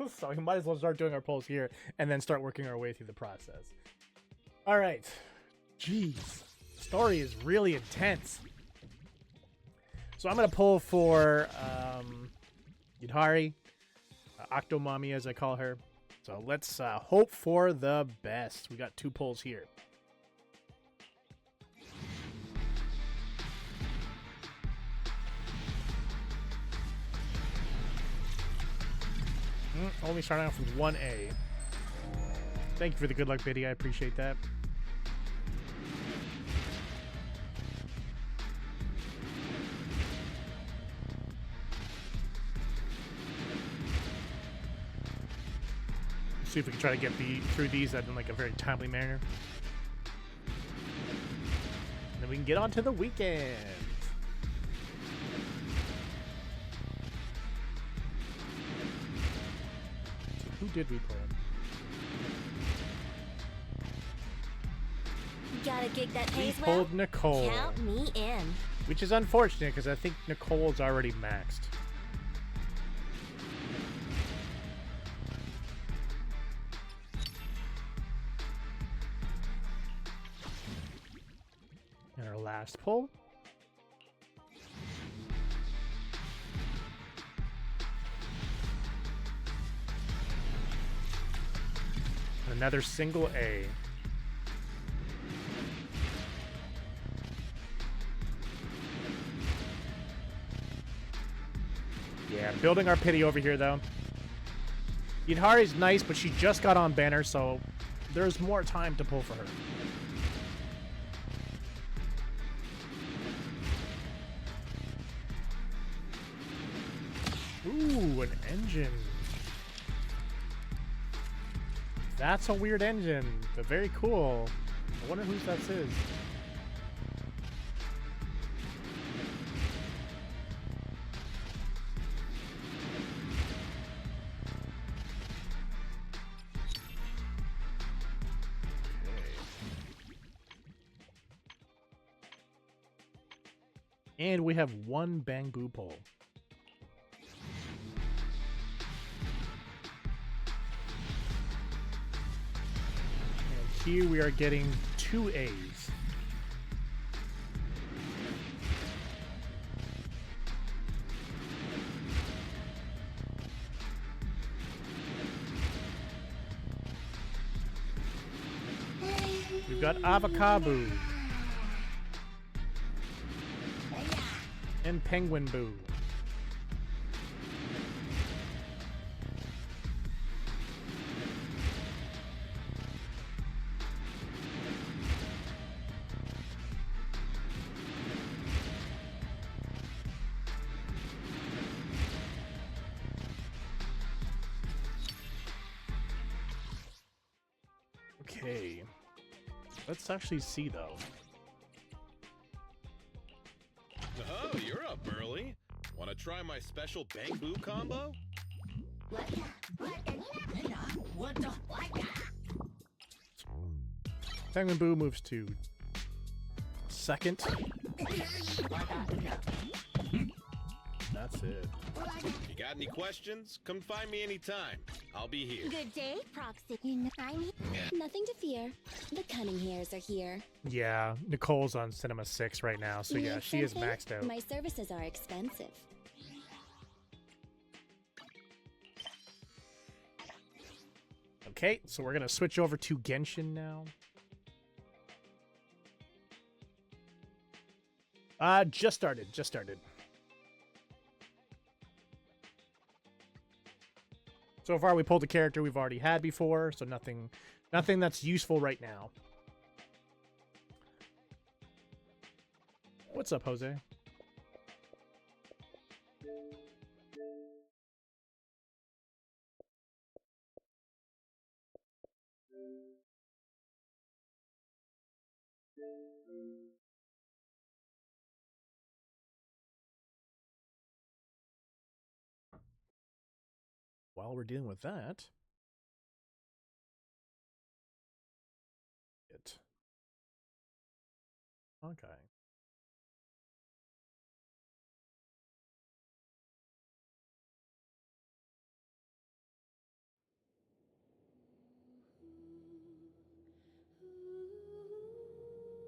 So we might as well start doing our pulls here and then start working our way through the process. All right. Jeez. The story is really intense. So I'm going to pull for Yudhari, Octomami as I call her. So let's hope for the best. We got 2 pulls here. Only starting out from 1A. Thank you for the good luck, Biddy. I appreciate that. See if we can try to get through these in like a very timely manner. And then we can get on to the weekend. So who did we pull? Got a gig that We pays well? pulled Nicole. Count me in. Which is unfortunate because I think Nicole's already maxed. And our last pull. Another single A. Yeah, building our pity over here, though. Yidhari's nice, but she just got on banner, so there's more time to pull for her. Ooh, an engine. That's a weird engine, but very cool. I wonder whose that is. And we have 1 Bangbu pull. And here we are getting 2 A's. You've got Avocado. And Penguin Boo. Okay. Let's actually see though. Oh, you're up early. Want to try my special Bang-Boo combo? Penguin Boo moves to second. That's it. You got any questions? Come find me anytime. I'll be here. Good day, Proxy. Nothing to fear. The cunning hairs are here. Yeah, Nicole's on Cinema 6 right now, so yeah, Need she is something? maxed out. My services are expensive. Okay, so we're gonna switch over to Genshin now. Just started. So far, we pulled a character we've already had before, so nothing that's useful right now. What's up, Jose? While we're dealing with that, okay.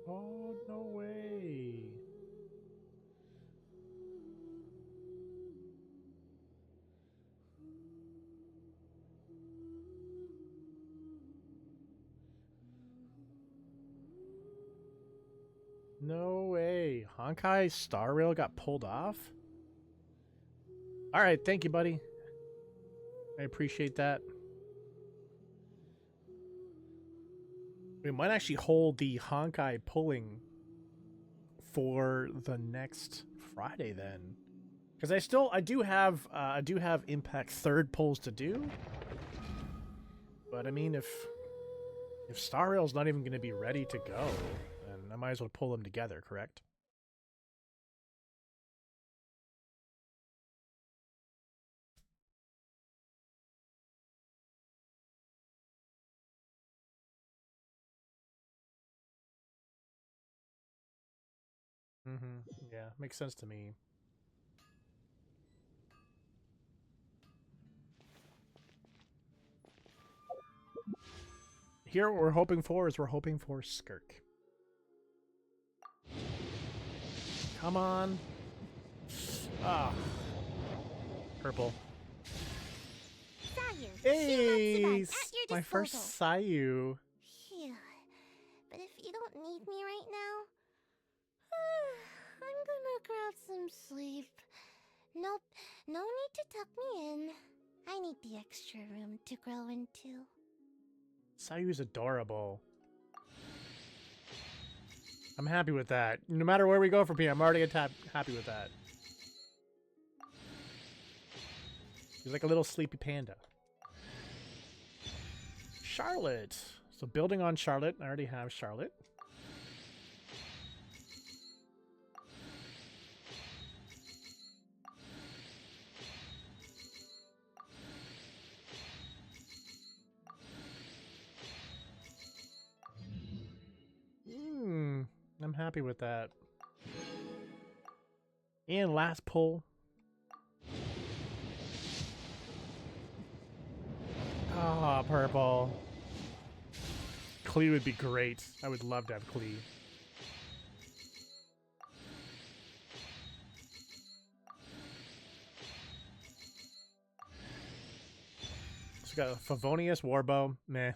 Oh, no way. No way. Honkai Star Rail got pulled off? Alright, thank you, buddy. I appreciate that. We might actually hold the Honkai pulling for the next Friday then. Because I do have Impact 3rd pulls to do. But I mean, if Star Rail's not even going to be ready to go, then I might as well pull them together, correct? Yeah, makes sense to me. Here, what we're hoping for Skirk. Come on. Ah. Purple. Hey, my first Sayu. Phew. But if you don't need me right now, I'm gonna grab some sleep. Nope, no need to tuck me in. I need the extra room to grow into. Sayu's adorable. I'm happy with that. No matter where we go from here, I'm already happy with that. He's like a little sleepy panda. Charlotte. So building on Charlotte, I already have Charlotte. I'm happy with that. And last pull. Ah, purple. Klee would be great. I would love to have Klee. So we got Favonius, Warbow. Meh.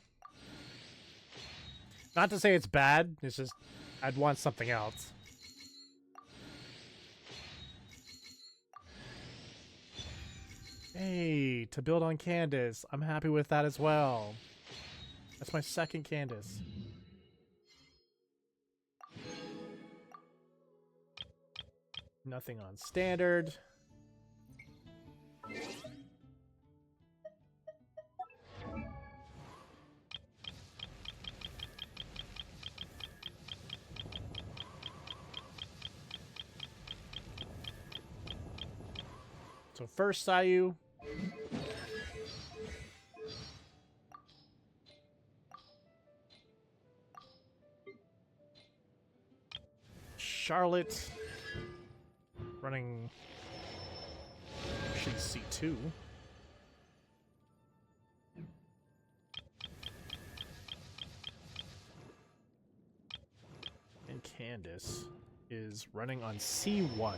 Not to say it's bad, it's just I'd want something else. Hey, to build on Candace. I'm happy with that as well. That's my second Candace. Nothing on standard. So first Sayu. Charlotte. Running actually C2. And Candace is running on C1.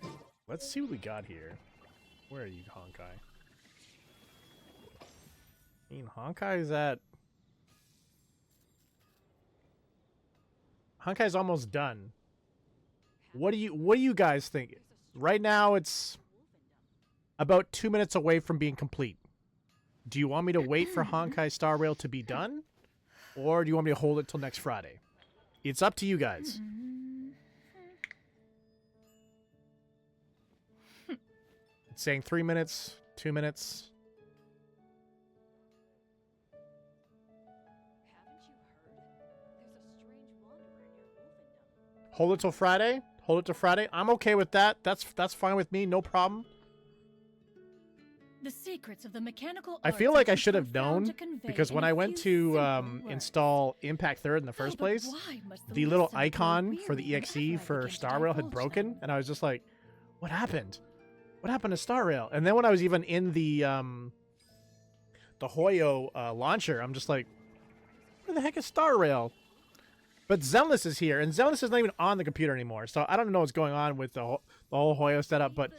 Okay, let's see what we got here. Where are you, Honkai? I mean, Honkai's at... Honkai's almost done. What do you guys think? Right now, it's about 2 minutes away from being complete. Do you want me to wait for Honkai Star Rail to be done? Or do you want me to hold it till next Friday? It's up to you guys. It's saying 3 minutes, 2 minutes. Hold it till Friday? Hold it till Friday? I'm okay with that. That's fine with me. No problem. The secrets of the mechanical I feel like I should have known because when I went to install Impact Third in the first place, the little icon for the EXE for Star Rail had broken, and I was just like, what happened? What happened to Star Rail? And then when I was even in the Hoyo launcher, I'm just like, where the heck is Star Rail? But Zenless is here, and Zenless is not even on the computer anymore, so I don't know what's going on with the whole Hoyo setup. But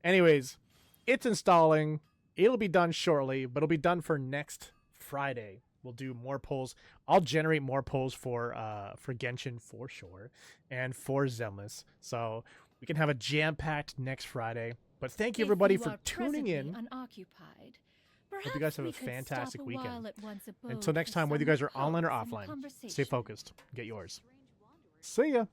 anyways, it's installing. It'll be done shortly, but it'll be done for next Friday. We'll do more polls. I'll generate more polls for Genshin for sure, and for Zenless, so we can have a jam-packed next Friday. But thank you everybody for tuning in. Hope you guys have a fantastic weekend. Until next time, whether you guys are online or offline, stay focused. Get yours. See ya.